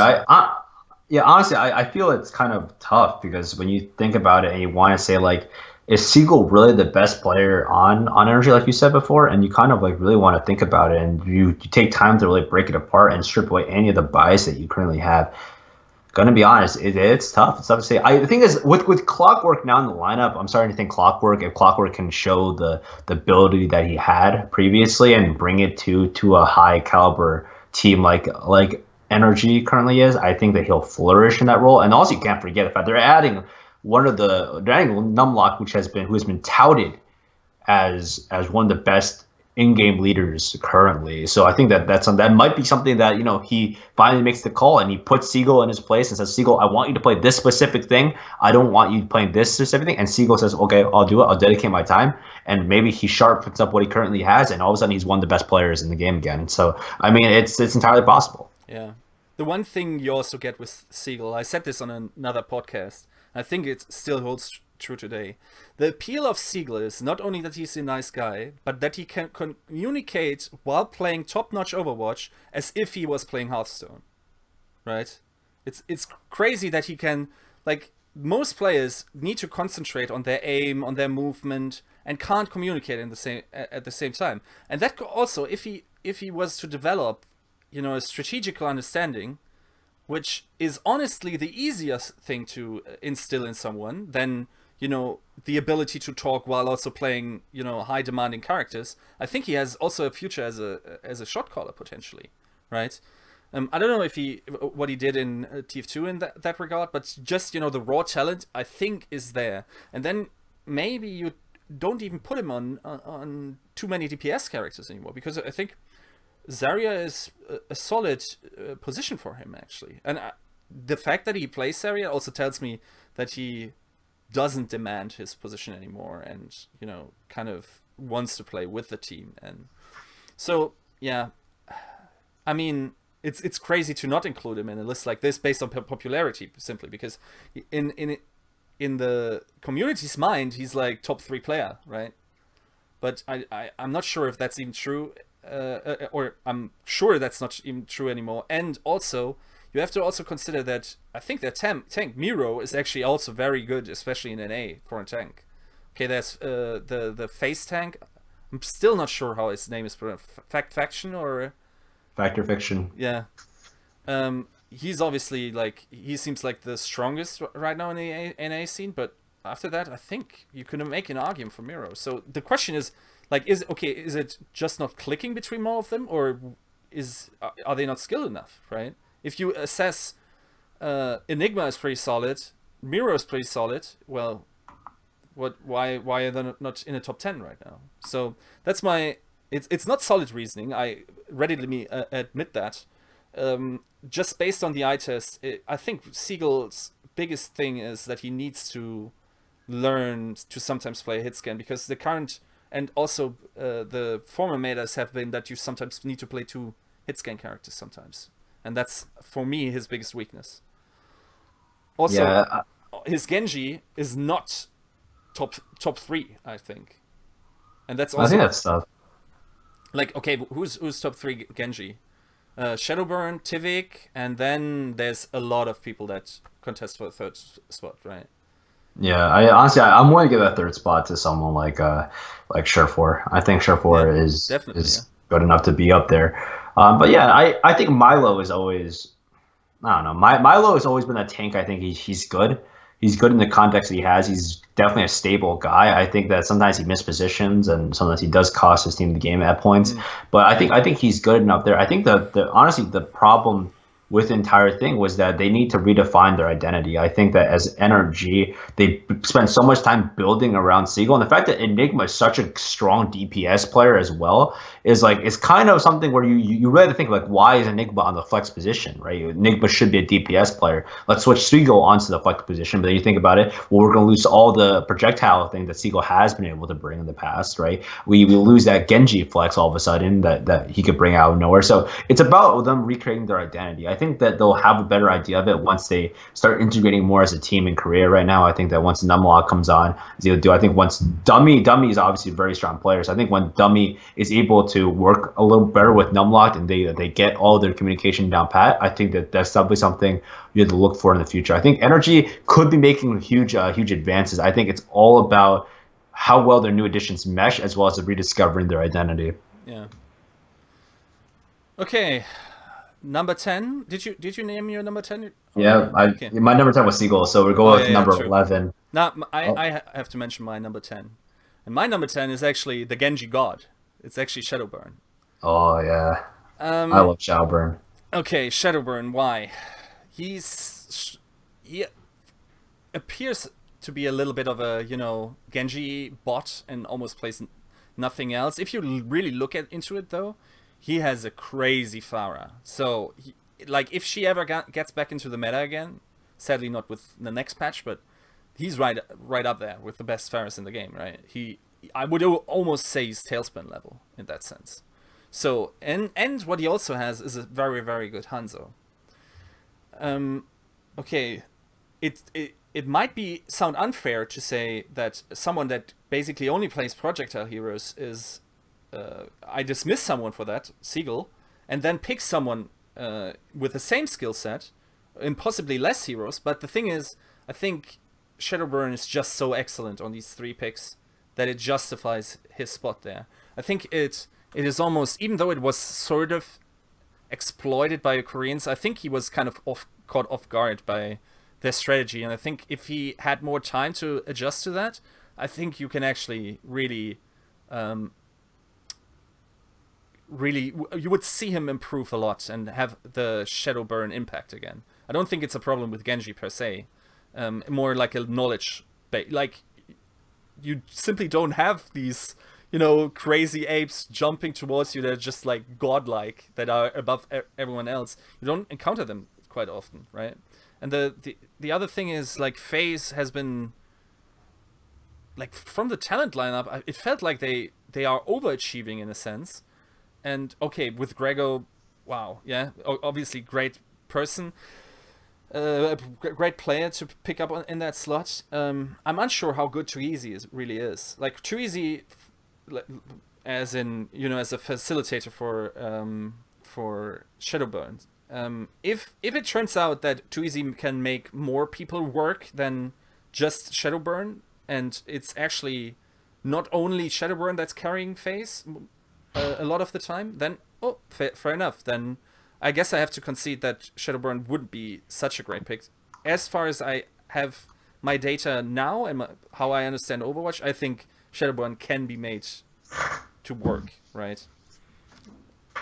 Yeah, honestly, I feel it's kind of tough, because when you think about it and you want to say, like, is Seagull really the best player on Energy, like you said before? And you kind of like really want to think about it, and you take time to really break it apart and strip away any of the bias that you currently have. Gonna be honest, it's tough. It's tough to say. The thing is, with Clockwork now in the lineup, I'm starting to think Clockwork, if Clockwork can show the ability that he had previously and bring it to a high caliber team like Energy currently is, I think that he'll flourish in that role. And also, you can't forget the fact they're adding Numlock, who has been touted as one of the best in-game leaders currently. So I think that might be something that he finally makes the call, and he puts Seagull in his place and says, Seagull, I want you to play this specific thing. I don't want you playing this specific thing. And Seagull says, okay, I'll do it. I'll dedicate my time. And maybe he sharpens up what he currently has, and all of a sudden he's one of the best players in the game again. So I mean, it's entirely possible. Yeah. The one thing you also get with Seagull, I said this on another podcast, I think it still holds true today. The appeal of Seagull is not only that he's a nice guy, but that he can communicate while playing top-notch Overwatch as if he was playing Hearthstone. Right? It's crazy that he can, like, most players need to concentrate on their aim, on their movement, and can't communicate at the same time. And that also, if he was to develop a strategical understanding, which is honestly the easiest thing to instill in someone, than the ability to talk while also playing high demanding characters. I think he has also a future as a shot caller potentially, right? I don't know what he did in TF2 in that regard, but just the raw talent I think is there, and then maybe you don't even put him on too many DPS characters anymore, because I think Zarya is a solid position for him, actually. And the fact that he plays Zarya also tells me that he doesn't demand his position anymore, and kind of wants to play with the team. And so, yeah, I mean, it's crazy to not include him in a list like this based on popularity, simply because in the community's mind, he's like top 3 player, right? But I'm not sure if that's even true. Or I'm sure that's not even true anymore. And also, you have to also consider that I think that tank Miro is actually also very good, especially in NA for a tank. Okay, there's the face tank. I'm still not sure how his name is pronounced. Faction or Factor Fiction. Yeah. He's obviously he seems like the strongest right now in the NA scene, but after that, I think you can make an argument for Miro. So the question is, like, is it just not clicking between all of them, or are they not skilled enough, right? If you assess Enigma is pretty solid, Miro is pretty solid, well, why are they not in the top 10 right now? So that's my, it's not solid reasoning, I readily admit that. Just based on the eye test, I think Seagull's biggest thing is that he needs to learn to sometimes play a hit scan, because the current and also the former metas have been that you sometimes need to play 2 hit scan characters sometimes, and that's for me his biggest weakness. Also, Yeah, his Genji is not top 3, I think, and that's I also think that's tough. like, okay, who's top 3 Genji? ShaDowBurn, TviQ, and then there's a lot of people that contest for the 3rd spot, right? Yeah, I honestly, I'm willing to give that 3rd spot to someone like Surefour. I think Surefour Yeah, is definitely, yeah. good enough to be up there. But yeah, I think Milo is always, I don't know. Milo has always been a tank. I think he's good. He's good in the context that he has. He's definitely a stable guy. I think that sometimes he mispositions and sometimes he does cost his team the game at points. But I think he's good enough there. I think the honestly the problem with the entire thing was that they need to redefine their identity. I think that as NRG, they spend so much time building around Seagull, and the fact that Enigma is such a strong DPS player as well is like, it's kind of something where you really have to think, like, why is Enigma on the flex position, right? Enigma should be a DPS player. Let's switch Seagull onto the flex position. But then you think about it, well, we're going to lose all the projectile thing that Seagull has been able to bring in the past, right? We lose that Genji flex all of a sudden that he could bring out of nowhere. So it's about them recreating their identity. I think that they'll have a better idea of it once they start integrating more as a team in Korea. Right now, I think that once Numlock comes on, I think once Dummy is obviously a very strong player. So I think when Dummy is able to work a little better with Numlock and they get all their communication down pat, I think that that's definitely something you have to look for in the future. I think Energy could be making huge advances. I think it's all about how well their new additions mesh, as well as rediscovering their identity. Yeah. Okay. Number 10. Did you name your number 10? Yeah, Okay. my number 10 was Seagull, so we're going with number true. 11. Now, Oh. I have to mention my number 10. And my number 10 is actually the Genji God. It's actually ShaDowBurn. Oh yeah, I love ShaDowBurn. Okay, ShaDowBurn, why? He appears to be a little bit of a, Genji bot and almost plays nothing else. If you really look into it, though, he has a crazy Pharah. So, like, if she ever gets back into the meta again, sadly not with the next patch, but he's right up there with the best Pharahs in the game, right? I would almost say he's Tailspin level in that sense. So, and what he also has is a very, very good Hanzo. Okay, it might sound unfair to say that someone that basically only plays projectile heroes is I dismiss someone for that, Seagull, and then pick someone with the same skill set and possibly less heroes. But the thing is, I think ShaDowBurn is just so excellent on these 3 picks that it justifies his spot there. I think it is almost, even though it was sort of exploited by the Koreans, I think he was kind of caught off guard by their strategy. And I think if he had more time to adjust to that, I think you can actually really you would see him improve a lot and have the ShaDowBurn impact again. I don't think it's a problem with Genji per se. More like a knowledge base. Like, you simply don't have these, crazy apes jumping towards you that are just like godlike, that are above everyone else. You don't encounter them quite often, right? And the other thing is, like, FaZe has been, like, from the talent lineup, it felt like they are overachieving in a sense. And okay, with Grego, wow, yeah, obviously great person, a great player to pick up in that slot. I'm unsure how good TviQ really is. Like, TviQ, as in, as a facilitator for ShaDowBurn. If it turns out that TviQ can make more people work than just ShaDowBurn, and it's actually not only ShaDowBurn that's carrying FaZe a lot of the time, then fair enough. Then I guess I have to concede that ShaDowBurn wouldn't be such a great pick. As far as I have my data now and how I understand Overwatch, I think ShaDowBurn can be made to work, right?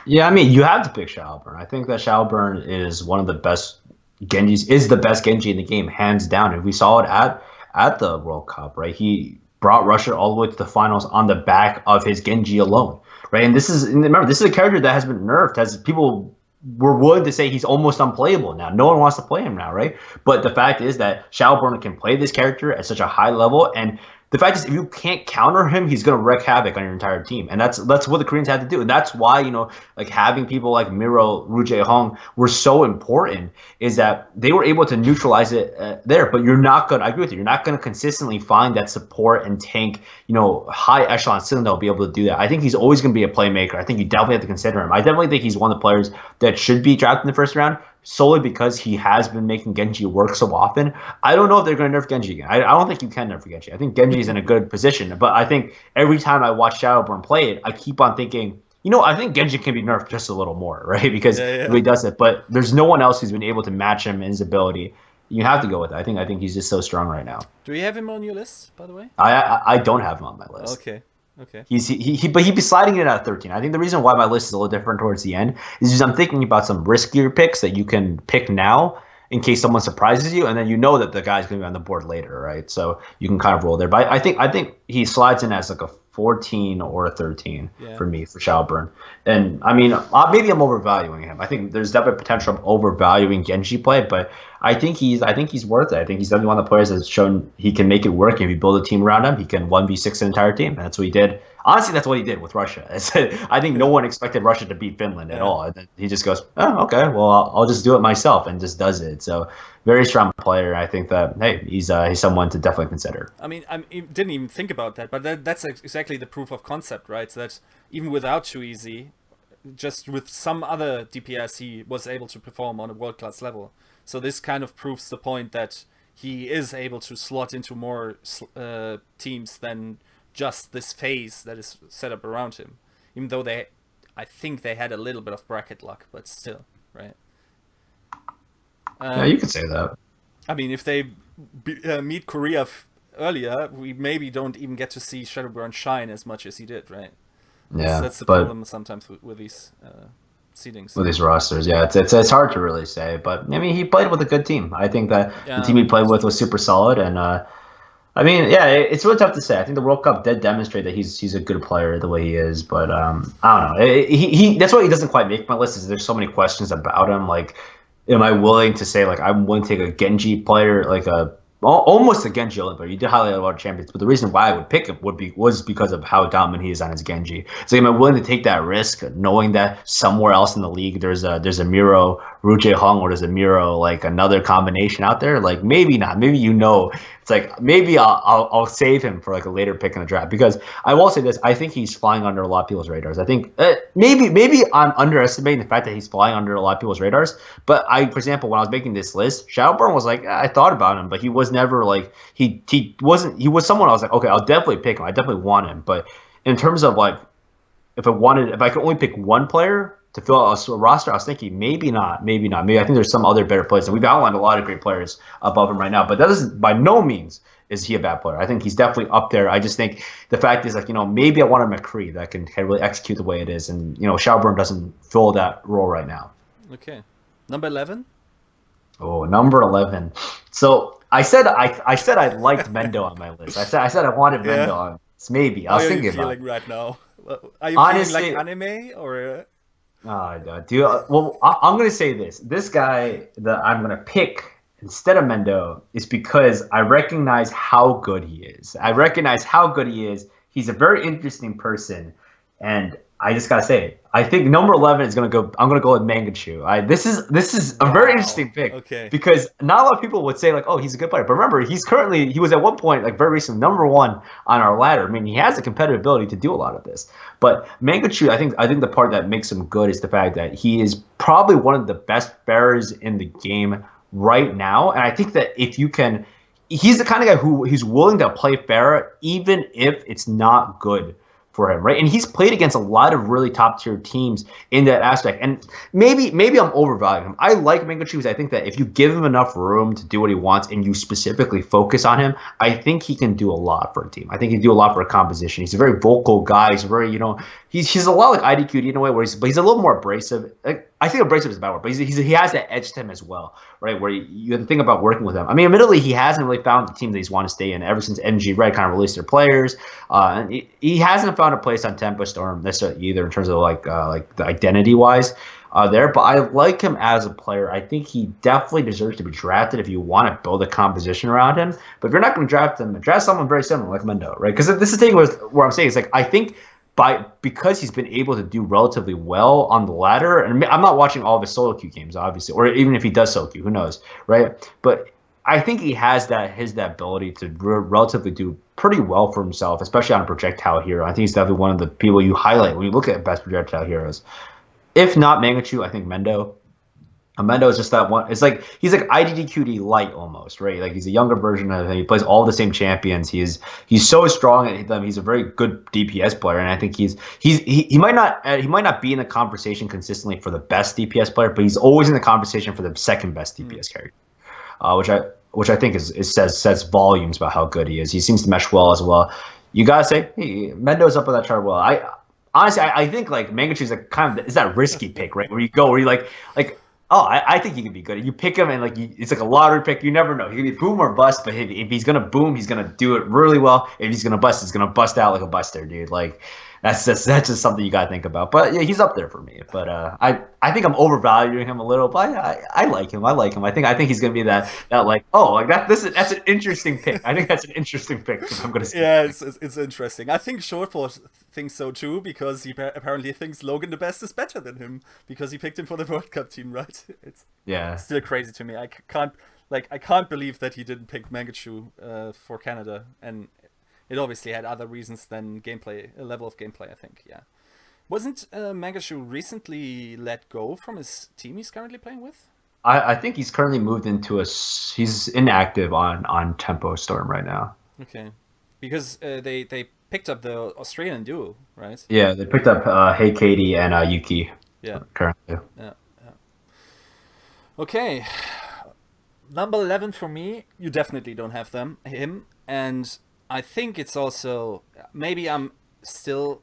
Yeah, I mean, you have to pick ShaDowBurn. I think that ShaDowBurn is one of the best Genjis, is the best Genji in the game, hands down. And we saw it at the World Cup, right? He brought Russia all the way to the finals on the back of his Genji alone, right? And remember, this is a character that has been nerfed. As people were willing to say he's almost unplayable now. No one wants to play him now, right? But the fact is that ShaDowBurn can play this character at such a high level, and the fact is, if you can't counter him, he's going to wreak havoc on your entire team, and that's what the Koreans had to do, and that's why like having people like Miro, Ryujaehong were so important. Is that they were able to neutralize it there, but you're not going. I agree with you. You're not going to consistently find that support and tank, high echelon ceiling that will be able to do that. I think he's always going to be a playmaker. I think you definitely have to consider him. I definitely think he's one of the players that should be drafted in the first round, solely because he has been making Genji work so often. I don't know if they're going to nerf Genji again. I don't think you can nerf Genji. I think Genji is in a good position, but I think every time I watch ShaDowBurn play it, I keep on thinking, I think Genji can be nerfed just a little more, right? Because he really does it, but there's no one else who's been able to match him in his ability. You have to go with it. I think he's just so strong right now. Do you have him on your list, by the way? I don't have him on my list. Okay. But he'd be sliding in at 13. I think the reason why my list is a little different towards the end is because I'm thinking about some riskier picks that you can pick now in case someone surprises you, and then you know that the guy's going to be on the board later, right? So you can kind of roll there. But I think he slides in as like a 14 or a 13 for me for ShaDowBurn. And I mean, maybe I'm overvaluing him. I think there's definitely potential of overvaluing Genji play, but I think he's worth it. I think he's definitely one of the players that's shown he can make it work. If you build a team around him, he can 1v6 an entire team. And that's what he did. Honestly, that's what he did with Russia. I think no one expected Russia to beat Finland at all. And then he just goes, oh, okay, well, I'll just do it myself, and just does it. So very strong player. I think that, hey, he's someone to definitely consider. I mean, I didn't even think about that, but that's exactly the proof of concept, right? So that even without Too Easy, just with some other DPS, he was able to perform on a world-class level. So this kind of proves the point that he is able to slot into more teams than just this phase that is set up around him. Even though I think they had a little bit of bracket luck, but still, right? Yeah, you could say that. I mean, if they meet Korea earlier, we maybe don't even get to see ShaDowBurn shine as much as he did, right? Yeah, that's the problem sometimes with these seedings. With these rosters, yeah, it's hard to really say. But I mean, he played with a good team. I think that the team he played with was super solid, and I mean, yeah, it's really tough to say. I think the World Cup did demonstrate that he's a good player the way he is, but I don't know. He that's why he doesn't quite make my list. Is there's so many questions about him. Like, am I willing to say, like, I'm willing to take a Genji player, like almost a Genji Olympic? You did highlight a lot of champions, but the reason why I would pick him was because of how dominant he is on his Genji. So am I willing to take that risk, knowing that somewhere else in the league there's a Miro, Ryujaehong, or there's a Miro, like another combination out there? Like, maybe not. Maybe it's like, maybe I'll save him for like a later pick in the draft, because I will say this: I think he's flying under a lot of people's radars. I think maybe I'm underestimating the fact that he's flying under a lot of people's radars. But for example, when I was making this list, ShaDowBurn was like, I thought about him, but he was never like he was someone I was like, okay, I'll definitely pick him. I definitely want him. But in terms of like, if I could only pick one player to fill out a roster, I was thinking maybe not. Maybe I think there's some other better players, and we've outlined a lot of great players above him right now. But that doesn't, by no means is he a bad player. I think he's definitely up there. I just think the fact is, like, maybe I want a McCree that can really execute the way it is, and ShaDowBurn doesn't fill that role right now. Okay, number 11. Oh, number 11. So I said I liked Mendo on my list. I said I wanted Mendo on. It's maybe. I was thinking about. How are you feeling right now? Are you honestly feeling like anime or? Well, I'm gonna say this. This guy that I'm gonna pick instead of Mendo is because I recognize how good he is. He's a very interesting person, and I just gotta say it. I think number 11 is gonna go. I'm gonna go with Mangachu. This is a very interesting pick. Okay. Because not a lot of people would say, like, oh, he's a good player. But remember, he was at one point, like very recently, number 1 on our ladder. I mean, he has the competitive ability to do a lot of this. But Mangachu, I think the part that makes him good is the fact that he is probably one of the best bearers in the game right now. And I think that he's the kind of guy who's willing to play fair even if it's not good for him, right? And he's played against a lot of really top tier teams in that aspect. And maybe I'm overvaluing him. I like Mangachu because I think that if you give him enough room to do what he wants and you specifically focus on him, I think he can do a lot for a team. I think he can do a lot for a composition. He's a very vocal guy. He's very, he's a lot like IDQD in a way where he's a little more abrasive. Like, I think abrasive is a bad word, but he has that edge to him as well, right? Where you have to think about working with him. I mean, admittedly, he hasn't really found the team that he's wanted to stay in ever since MG Red kind of released their players. And he hasn't found a place on Tempo Storm necessarily either in terms of like the identity wise there. But I like him as a player. I think he definitely deserves to be drafted if you want to build a composition around him. But if you're not going to draft him, draft someone very similar like Mendo, right? Because this is the thing where I'm saying is like I think. Because he's been able to do relatively well on the ladder, and I'm not watching all of his solo queue games, obviously, or even if he does solo queue, who knows, right? But I think he has that ability to relatively do pretty well for himself, especially on a projectile hero. I think he's definitely one of the people you highlight when you look at best projectile heroes. If not Mangachu, I think Mendo. Mendo is just that one. It's like he's like IDDQD light almost, right? Like he's a younger version of him. He plays all the same champions. He's so strong at them. He's a very good DPS player, and I think he might not be in the conversation consistently for the best DPS player, but he's always in the conversation for the second best DPS character, which I think says volumes about how good he is. He seems to mesh well as well. You gotta say, hey, Mendo's up on that chart well. Honestly, I think like Mangachu is is that risky pick, right? Where you like. Oh, I think he could be good. You pick him and it's like a lottery pick. You never know. He could be boom or bust. But if he's gonna boom, he's gonna do it really well. If he's gonna bust, he's gonna bust out like a buster, dude. Like that's just something you gotta think about. But yeah, he's up there for me. But I think I'm overvaluing him a little. But I like him. I think he's gonna be that that's an interesting pick. I think that's an interesting pick. If I'm gonna say. Yeah, it's interesting. I think Surefour thinks so too because he apparently thinks Logan the Best is better than him because he picked him for the World Cup team, right? It's still crazy to me. I can't believe that he didn't pick Mangachu for Canada, and it obviously had other reasons than gameplay, a level of gameplay. I think, yeah. Wasn't Mangachu recently let go from his team he's currently playing with? I think he's currently moved into he's inactive on Tempo Storm right now. Okay, because they picked up the Australian duo, right? Yeah, they picked up Hey Katie and Yuki. Yeah. Currently. Yeah. Okay. Number 11 for me, you definitely don't have him, and I think it's also maybe I'm still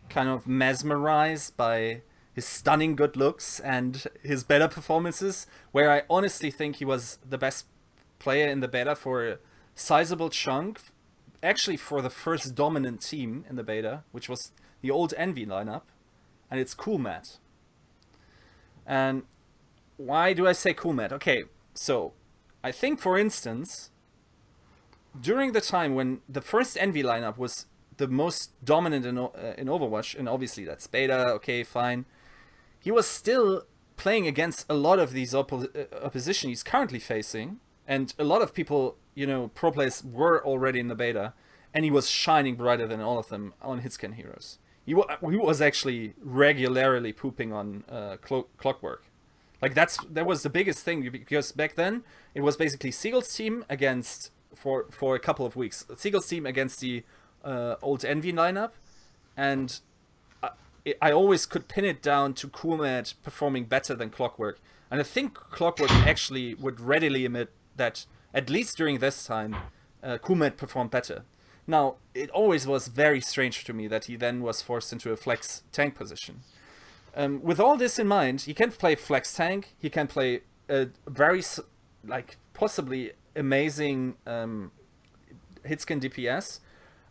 kind of mesmerized by his stunning good looks and his beta performances, where I honestly think he was the best player in the beta for a sizable chunk, actually for the first dominant team in the beta, which was the old Envy lineup, and it's Cool Matt. And why do I say Cool Matt? Okay, so I think, for instance, during the time when the first Envy lineup was the most dominant in Overwatch, and obviously that's beta, okay, fine, he was still playing against a lot of these opposition he's currently facing, and a lot of people, pro players were already in the beta, and he was shining brighter than all of them on hitscan heroes. He was actually regularly pooping on Clockwork. Like that was the biggest thing, because back then it was basically Seagull's team against for a couple of weeks. Seagull's team against the old Envy lineup, and I always could pin it down to Coolmat performing better than Clockwork. And I think Clockwork actually would readily admit that, at least during this time, Coolmat performed better. Now, it always was very strange to me that he then was forced into a flex tank position. With all this in mind, he can play flex tank, he can play a very, possibly amazing hitscan DPS.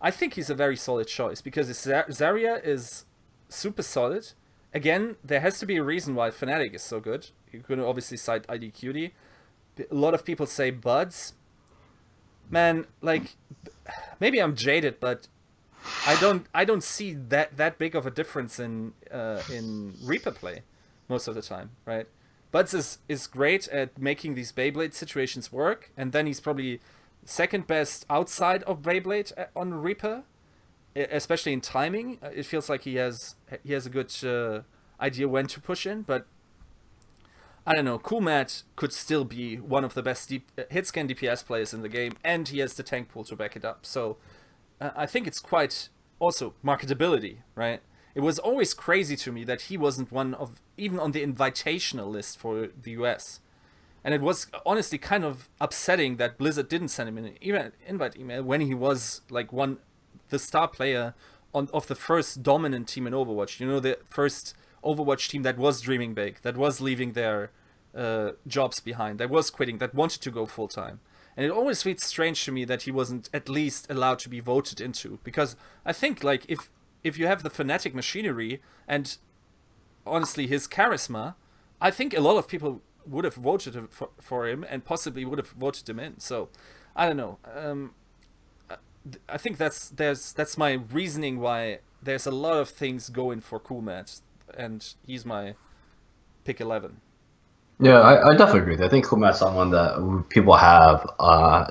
I think he's a very solid choice, because his Zarya is super solid. Again, there has to be a reason why Fnatic is so good. You could obviously cite IDQD. A lot of people say Buds. Man, maybe I'm jaded, but I don't see that big of a difference in Reaper play most of the time, right? Buds is great at making these Beyblade situations work, and then he's probably second best outside of Beyblade on Reaper, especially in timing. It feels like he has a good idea when to push in, but I don't know. Cool Matt could still be one of the best hitscan DPS players in the game, and he has the tank pool to back it up. So I think it's quite also marketability, right? It was always crazy to me that he wasn't one of, even on the invitational list for the US. And it was honestly kind of upsetting that Blizzard didn't send him an invite email when he was like the star player of the first dominant team in Overwatch. You know, the first Overwatch team that was dreaming big, that was leaving their jobs behind, that was quitting, that wanted to go full time. And it always feels strange to me that he wasn't at least allowed to be voted into, because I think like if you have the Fnatic machinery and honestly his charisma, I think a lot of people would have voted for him and possibly would have voted him in. So I don't know. I think that's my reasoning why there's a lot of things going for Kumat, and he's my pick 11. Yeah, I definitely agree with that. I think Kumat's someone that people have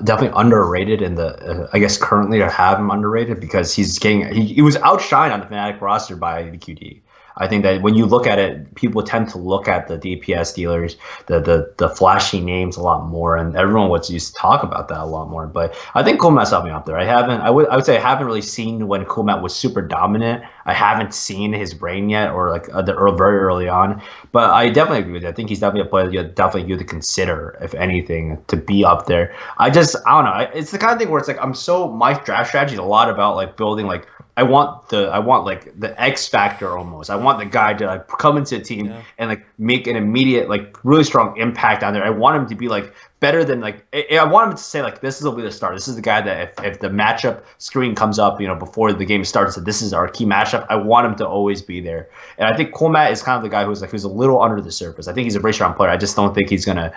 definitely underrated in the, I guess currently or have him underrated because he was outshined on the Fnatic roster by IDDQD. I think that when you look at it, people tend to look at the DPS dealers, the flashy names a lot more, and everyone would used to talk about that a lot more. But I think Kumat's helped me out there. I would say I haven't really seen when Kumat was super dominant. I haven't seen his brain yet, or like very early on. But I definitely agree with you. I think he's definitely a player that you to consider, if anything, to be up there. I don't know. It's the kind of thing where it's like my draft strategy is a lot about like building like. I want like the X factor almost. I want the guy to like come into a team and like make an immediate like really strong impact on there. I want him to be like better than like I want him to say like this will be the start. This is the guy that if the matchup screen comes up, before the game starts, that this is our key matchup. I want him to always be there. And I think Kumat is kind of the guy who's a little under the surface. I think he's a very strong player. I just don't think he's gonna.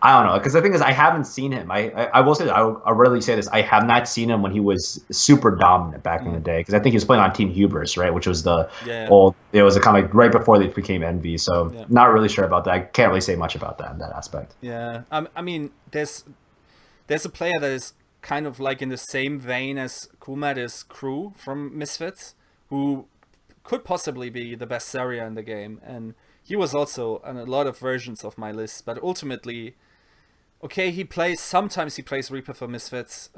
I don't know, because the thing is, I haven't seen him. I will say that I'll rarely say this. I have not seen him when he was super dominant back in the day, because I think he was playing on Team Hubris, right, which was the old. It was a kind of like right before they became Envy. So not really sure about that. I can't really say much about that in that aspect. Yeah, I mean, there's a player that is kind of like in the same vein as Kumat is Crew from Misfits, who could possibly be the best Zarya in the game, and he was also on a lot of versions of my list, but ultimately. Okay, sometimes he plays Reaper for Misfits,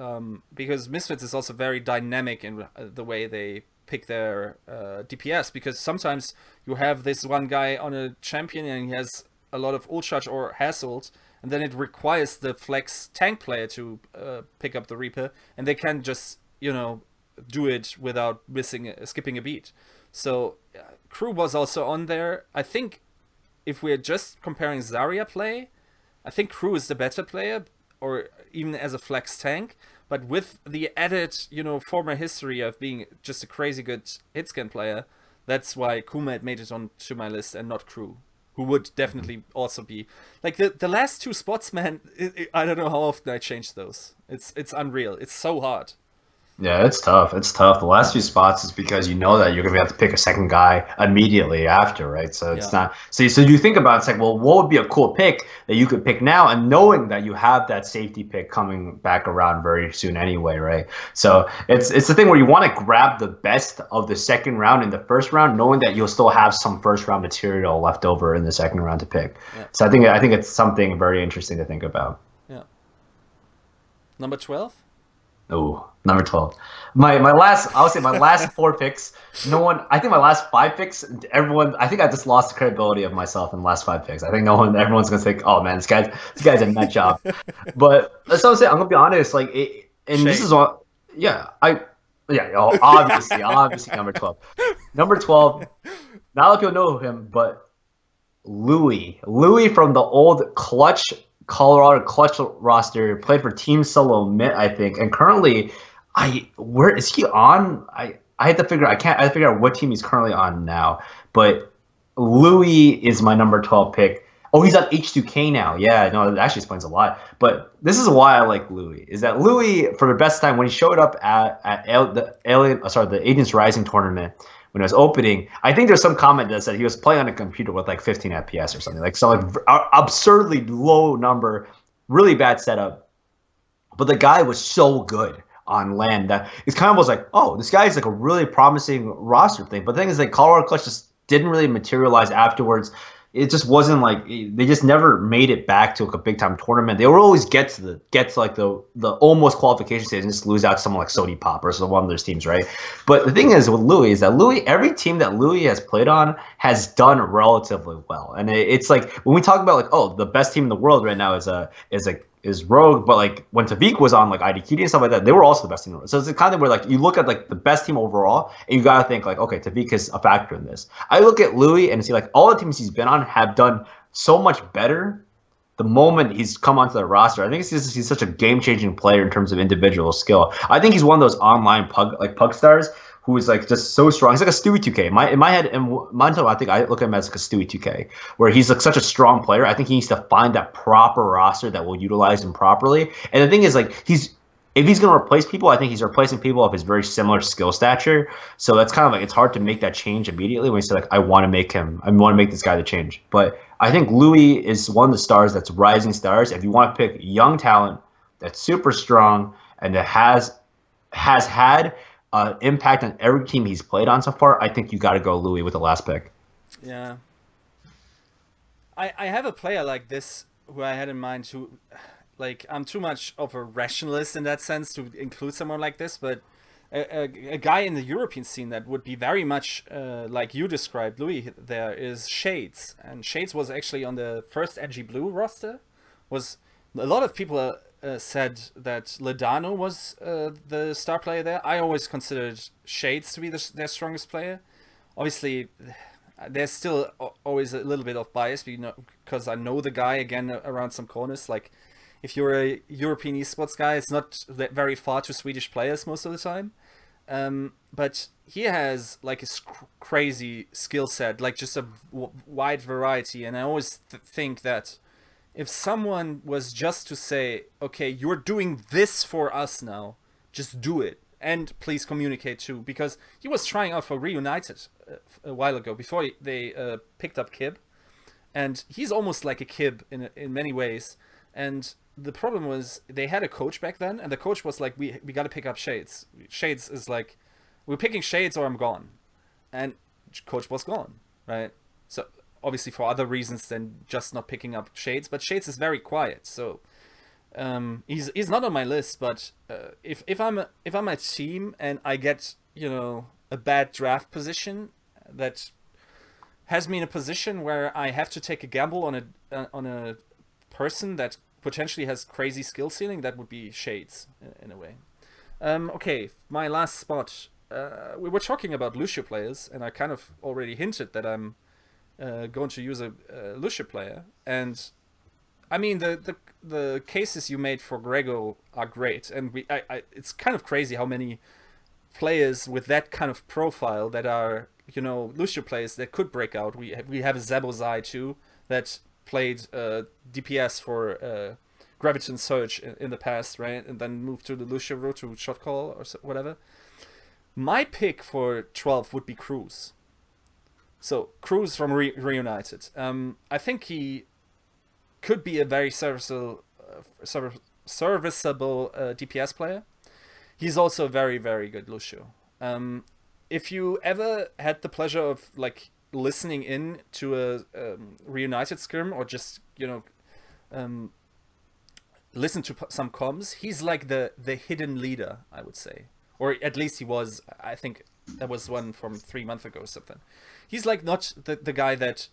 because Misfits is also very dynamic in the way they pick their DPS, because sometimes you have this one guy on a champion and he has a lot of ult charge or has ult, and then it requires the flex tank player to pick up the Reaper, and they can just, do it without skipping a beat. So Crew was also on there. I think if we're just comparing Zarya play, I think Crew is the better player, or even as a flex tank, but with the added, former history of being just a crazy good hitscan player, that's why Kumat made it onto my list and not Crew, who would definitely also be like the last two spots, man. I don't know how often I change those. It's unreal. It's so hard. Yeah, it's tough. It's tough. The last few spots is because you know that you're gonna have to pick a second guy immediately after, right? So it's not. So you think about it's like, well, what would be a cool pick that you could pick now, and knowing that you have that safety pick coming back around very soon anyway, right? So it's the thing where you want to grab the best of the second round in the first round, knowing that you'll still have some first round material left over in the second round to pick. Yeah. So I think it's something very interesting to think about. Yeah. Number 12. Oh, number 12. My last four picks. I think my last five picks, I think I just lost the credibility of myself in the last five picks. I think everyone's gonna think, oh man, this guy's a nut job. But that's what I'm saying. I'm gonna be honest, this is all, obviously number 12. Number 12, not a lot of people know him, but Louis from the old Colorado Clutch roster, played for Team Solo Mit, I think, and currently, where is he on? I had to figure out what team he's currently on now. But Louis is my number 12 pick. Oh, he's on H2K now. Yeah, no, that actually explains a lot. But this is why I like Louis. Is that Louis, for the best time when he showed up at the Agents Rising tournament. When it was opening, I think there's some comment that said he was playing on a computer with like 15 FPS or something, absurdly low number, really bad setup. But the guy was so good on land that it's kind of was like, oh, this guy is like a really promising roster thing. But the thing is, like, Colorado Clutch just didn't really materialize afterwards. it just wasn't like they just never made it back to like a big time tournament. They would always get to like the almost qualification stage and just lose out to someone like Sodi Pop or one of those teams, right? But the thing is with Louis is that every team that Louis has played on has done relatively well, and it's like when we talk about like, oh, the best team in the world right now is Rogue, but like when TviQ was on like IDDQD and stuff like that, they were also the best team in the world. So it's kind of where like you look at like the best team overall, and you gotta think like, okay, TviQ is a factor in this. I look at Louis and see like all the teams he's been on have done so much better the moment he's come onto the roster. I think he's such a game-changing player in terms of individual skill. I think he's one of those online pug stars who is like just so strong. He's like a Stewie 2K. In my head, in my time, I think I look at him as like a Stewie 2K, where he's like such a strong player. I think he needs to find that proper roster that will utilize him properly. And the thing is, like, if he's going to replace people, I think he's replacing people of his very similar skill stature. So that's kind of like, it's hard to make that change immediately when you say like, I want to make this guy the change. But I think Louis is one of the stars that's rising stars. If you want to pick young talent that's super strong and that has had impact on every team he's played on so far, I think you got to go Louis with the last pick. Yeah. I have a player like this who I had in mind who, like, I'm too much of a rationalist in that sense to include someone like this, but a guy in the European scene that would be very much like you described, Louis, there is Shadez. And Shadez was actually on the first Edgy Blue roster. A lot of people said that Ledano was the star player there. I always considered Shadez to be their strongest player. Obviously, there's still always a little bit of bias, because I know the guy, again, around some corners. Like, if you're a European esports guy, it's not very far to Swedish players most of the time. But he has like a crazy skill set, like just a wide variety. And I always think that if someone was just to say, okay, you're doing this for us now, just do it. And please communicate too, because he was trying out for Reunited a while ago before they picked up Kib. And he's almost like a Kib in many ways. And the problem was they had a coach back then, and the coach was like, we got to pick up Shadez. Shadez is like, we're picking Shadez or I'm gone. And coach was gone, right? So obviously for other reasons than just not picking up Shadez, but Shadez is very quiet. So he's not on my list, but if I'm a team and I get, a bad draft position that has me in a position where I have to take a gamble on a person that potentially has crazy skill ceiling, that would be Shadez in a way. Okay, my last spot. We were talking about Lucio players, and I kind of already hinted that I'm going to use a Lucio player. And I mean, the cases you made for Grego are great, and it's kind of crazy how many players with that kind of profile that are, Lucio players that could break out. We have a Zabozai too that played DPS for Graviton Surge in the past, right? And then moved to the Lucio route to shot call or whatever. My pick for 12 would be Kruise. So Kruise from Reunited. I think he could be a very serviceable DPS player. He's also a very, very good Lucio. If you ever had the pleasure of like listening in to a Reunited scrim, or just listen to some comms, he's like the hidden leader, I would say, or at least he was. I think that was one from 3 months ago or something. He's like not the guy that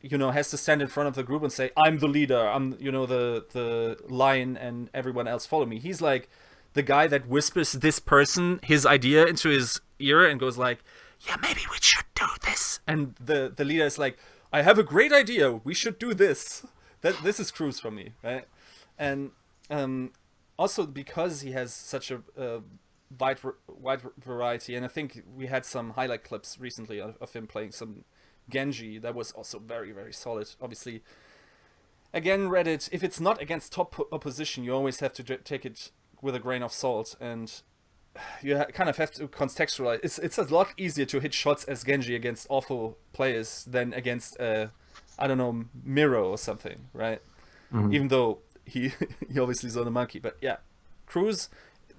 has to stand in front of the group and say, I'm the leader, I'm the lion and everyone else follow me. He's like the guy that whispers this person his idea into his ear and goes like, yeah, maybe we should do this. And the leader is like, I have a great idea, we should do this. This is Kruise for me, right? And also because he has such a wide variety, and I think we had some highlight clips recently of him playing some Genji that was also very, very solid. Obviously, again, Reddit, if it's not against top opposition, you always have to take it with a grain of salt, and you kind of have to contextualize. It's a lot easier to hit shots as Genji against awful players than against, I don't know, Miro or something, right? Mm-hmm. Even though he obviously is on the monkey. But yeah, Kruise,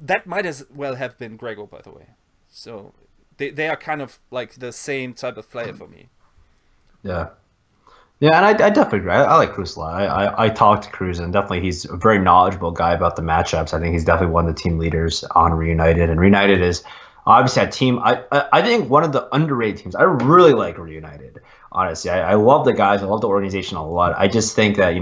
that might as well have been Grego, by the way. So they are kind of like the same type of player for me. Yeah. Yeah, and I definitely agree. I like Kruise a lot. I talked to Kruise, and definitely he's a very knowledgeable guy about the matchups. I think he's definitely one of the team leaders on Reunited, and Reunited is obviously a team. I think one of the underrated teams. I really like Reunited. Honestly, I love the guys. I love the organization a lot. I just think that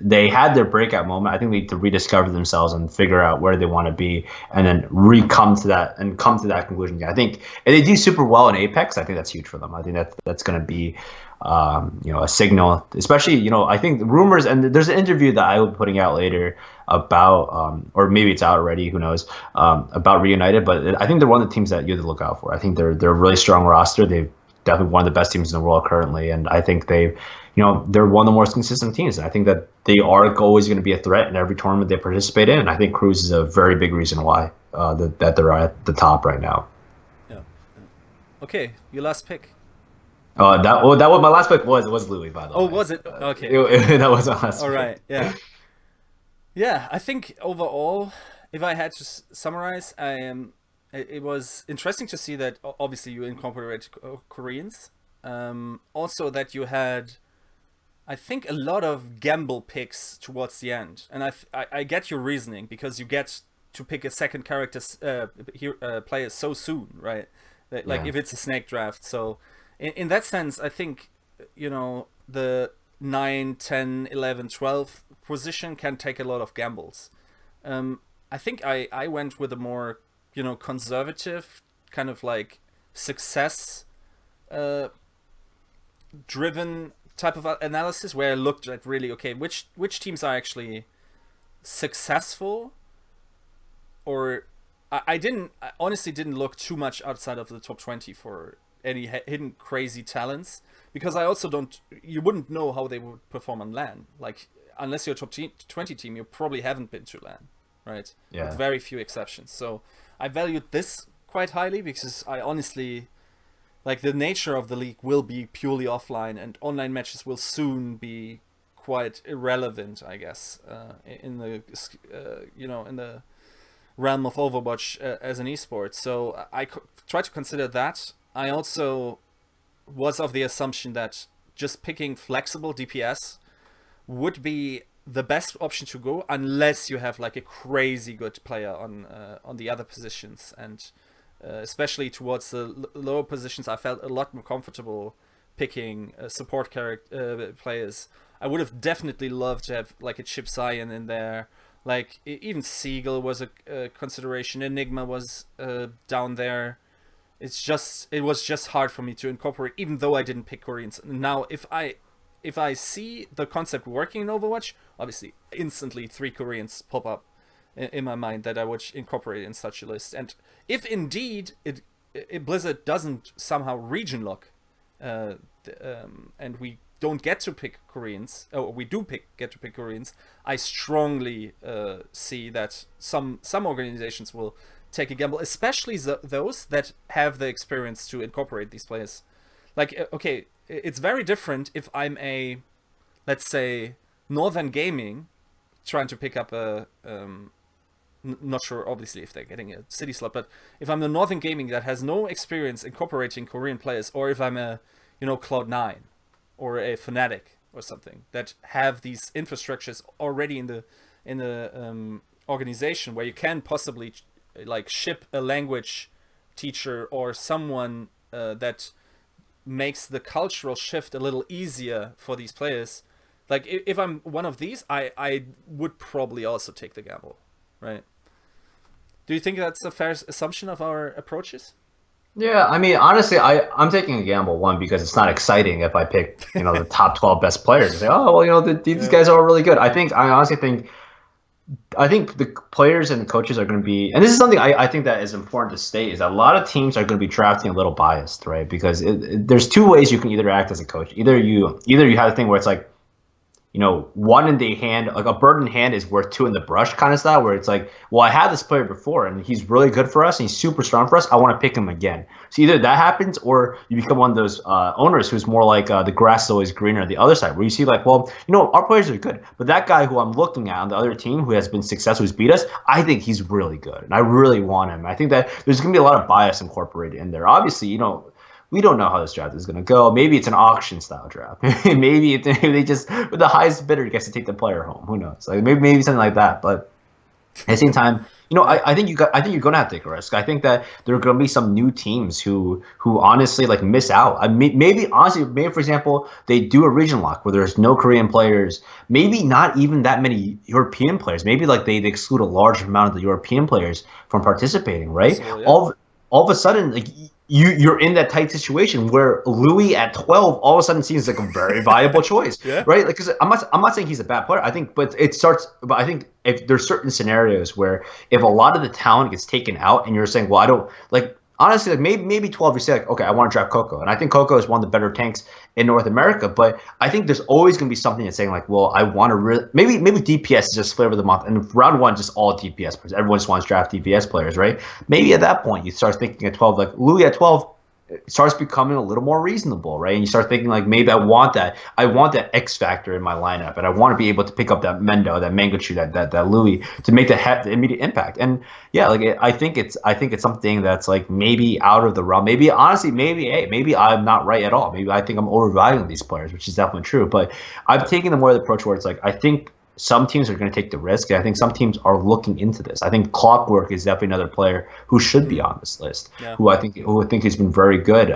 they had their breakout moment. I think they need to rediscover themselves and figure out where they want to be, and then come to that conclusion. I think if they do super well in Apex, I think that's huge for them. I think that's going to be a signal, especially, I think the rumors, and there's an interview that I will be putting out later about, or maybe it's out already, who knows, about Reunited, but I think they're one of the teams that you have to look out for. I think they're a really strong roster. They've definitely one of the best teams in the world currently, and I think they're one of the most consistent teams. And I think that they are always going to be a threat in every tournament they participate in, and I think Kruise is a very big reason why that they're at the top right now. Yeah. Okay, your last pick. That was my last pick was Louis, by the way. Oh, was it? Okay. That was my last All pick. right. Yeah. Yeah. I think overall, if I had to summarize, it was interesting to see that obviously you incorporated Koreans. Also that you had, I think, a lot of gamble picks towards the end, and I get your reasoning because you get to pick a second character player so soon, right? Like if it's a snake draft. So in that sense, I think the 9, 10, 11, 12 position can take a lot of gambles. I think I went with a more conservative kind of like success driven type of analysis, where I looked at really, okay, which teams are actually successful, or I honestly didn't look too much outside of the top 20 for any hidden crazy talents, because I also you wouldn't know how they would perform on LAN. Like, unless you're a top 20 team, you probably haven't been to LAN, right? Yeah. With very few exceptions. So I valued this quite highly because I honestly, like, the nature of the league will be purely offline, and online matches will soon be quite irrelevant, I guess, in the in the realm of Overwatch as an esport. So I try to consider that. I also was of the assumption that just picking flexible DPS would be the best option to go, unless you have like a crazy good player on the other positions, and especially towards the lower positions, I felt a lot more comfortable picking support players. I would have definitely loved to have like a Chipshajen in there. Like, even Seagull was a consideration. Enigma was down there. It was just hard for me to incorporate, even though I didn't pick Koreans. Now, if I see the concept working in Overwatch, obviously instantly 3 Koreans pop up in my mind that I would incorporate in such a list. And if indeed Blizzard doesn't somehow region lock, and we don't get to pick Koreans, or we get to pick Koreans, I strongly see that some organizations will take a gamble, especially those that have the experience to incorporate these players. Like, okay, it's very different if I'm let's say, Northern Gaming trying to pick up a not sure obviously if they're getting a city slot, but if I'm the Northern Gaming that has no experience incorporating Korean players, or if I'm a Cloud9 or a Fnatic or something that have these infrastructures already in the organization, where you can possibly like ship a language teacher or someone that makes the cultural shift a little easier for these players. Like, if I'm one of these, I would probably also take the gamble, right? Do you think that's a fair assumption of our approaches? Yeah, I mean, honestly, I'm taking a gamble, one, because it's not exciting if I pick the top 12 best players and say, oh well, these guys are all really good. I honestly think the players and the coaches are going to be, and this is something I think that is important to state, is that a lot of teams are going to be drafting a little biased, right? Because there's 2 ways you can either act as a coach. Either you have a thing where it's like, one in the hand, like a bird in hand is worth 2 in the brush kind of style, where it's like, well, I had this player before and he's really good for us and he's super strong for us. I want to pick him again. So either that happens, or you become one of those owners who's more like the grass is always greener on the other side, where you see like, well, our players are good, but that guy who I'm looking at on the other team who has been successful, who's beat us, I think he's really good and I really want him. I think that there's going to be a lot of bias incorporated in there. Obviously, we don't know how this draft is going to go. Maybe it's an auction style draft. Maybe they just the highest bidder gets to take the player home. Who knows? Like maybe something like that. But at the same time, Yeah. I think I think you're gonna have to take a risk. I think that there are gonna be some new teams who honestly like miss out. I mean, maybe honestly, maybe for example, they do a region lock where there's no Korean players, maybe not even that many European players. Maybe like they exclude a large amount of the European players from participating, right? Possible, yeah. All of a sudden, like you're in that tight situation where Louis at 12 all of a sudden seems like a very viable choice, Yeah. right? Like, because I'm not saying he's a bad player. I think, but it starts. But I think if there's certain scenarios where if a lot of the talent gets taken out, and you're saying, well, I don't like. Honestly, like maybe 12, you say like, okay, I want to draft Coco, and I think Coco is one of the better tanks in North America. But I think there's always going to be something that's saying like, well, I want to maybe DPS is just flavor of the month, and round one just all DPS players. Everyone just wants to draft DPS players, right? Maybe at that point you start thinking at 12, like Louis at 12 starts becoming a little more reasonable, right? And you start thinking like maybe I want that X factor in my lineup, and I want to be able to pick up that Mendo, that Mangachu, that Louis to make the immediate impact. And yeah, like I think it's something that's like maybe out of the realm. Maybe honestly, maybe I'm not right at all. Maybe I think I'm overvaluing these players, which is definitely true. But I've taken the more the approach where it's like I think some teams are going to take the risk, and I think some teams are looking into this. I think Clockwork is definitely another player who should be on this list, Yeah. who I think has been very good.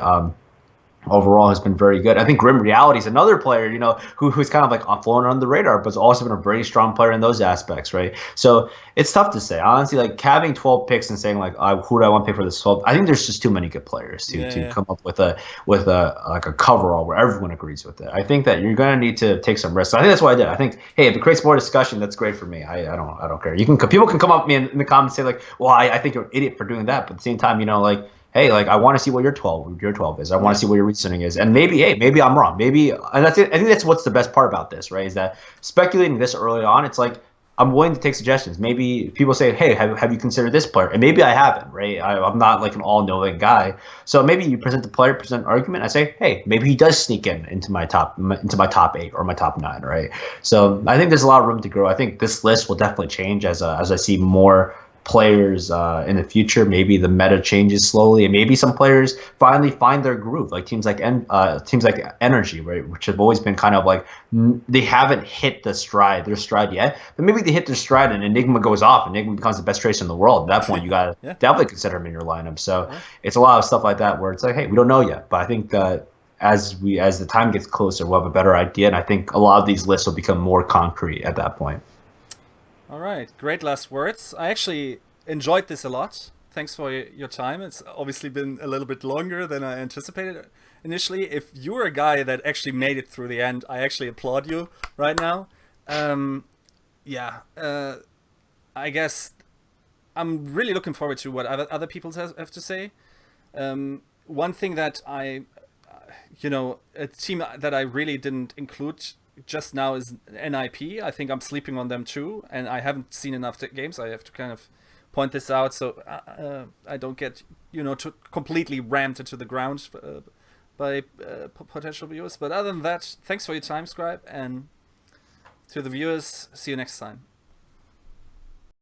Overall has been very good. I think Grim Reality is another player, who's kind of like flown under the radar, but has also been a very strong player in those aspects, right? So it's tough to say. Honestly, like having 12 picks and saying like, who do I want to pick for this 12? I think there's just too many good players to come up with a like a coverall where everyone agrees with it. I think that you're gonna need to take some risks. I think that's what I did. I think, hey, if it creates more discussion, that's great for me. I don't care. People can come up to me in the comments and say like, well, I think you're an idiot for doing that, but at the same time, like, hey, like I want to see what your 12 is. I want to see what your reasoning is. And maybe I'm wrong. Maybe, and that's it. I think that's what's the best part about this, right? Is that speculating this early on, it's like I'm willing to take suggestions. Maybe people say, hey, have you considered this player? And maybe I haven't, right? I'm not like an all-knowing guy. So maybe you present the player, present an argument. I say, hey, maybe he does sneak into my top 8 or my top 9, right? So I think there's a lot of room to grow. I think this list will definitely change as I see more players in the future. Maybe the meta changes slowly, and maybe some players finally find their groove, like teams like Energy, right, which have always been kind of like they haven't hit their stride yet, but maybe they hit their stride and Enigma goes off. Enigma becomes the best tracer in the world. At that point, you gotta definitely consider him in your lineup. So it's a lot of stuff like that where it's like, hey, we don't know yet, but I think that as the time gets closer, we'll have a better idea, and I think a lot of these lists will become more concrete at that point. All right, great last words. I actually enjoyed this a lot. Thanks for your time. It's obviously been a little bit longer than I anticipated initially. If you're a guy that actually made it through the end, I actually applaud you right now. I guess I'm really looking forward to what other people have to say. One thing that a team that I really didn't include just now is NIP. I think I'm sleeping on them too, and I haven't seen enough games. I have to kind of point this out so I don't get to completely rammed into the ground by potential viewers. But other than that, thanks for your time, Scribe, and to the viewers, see you next time.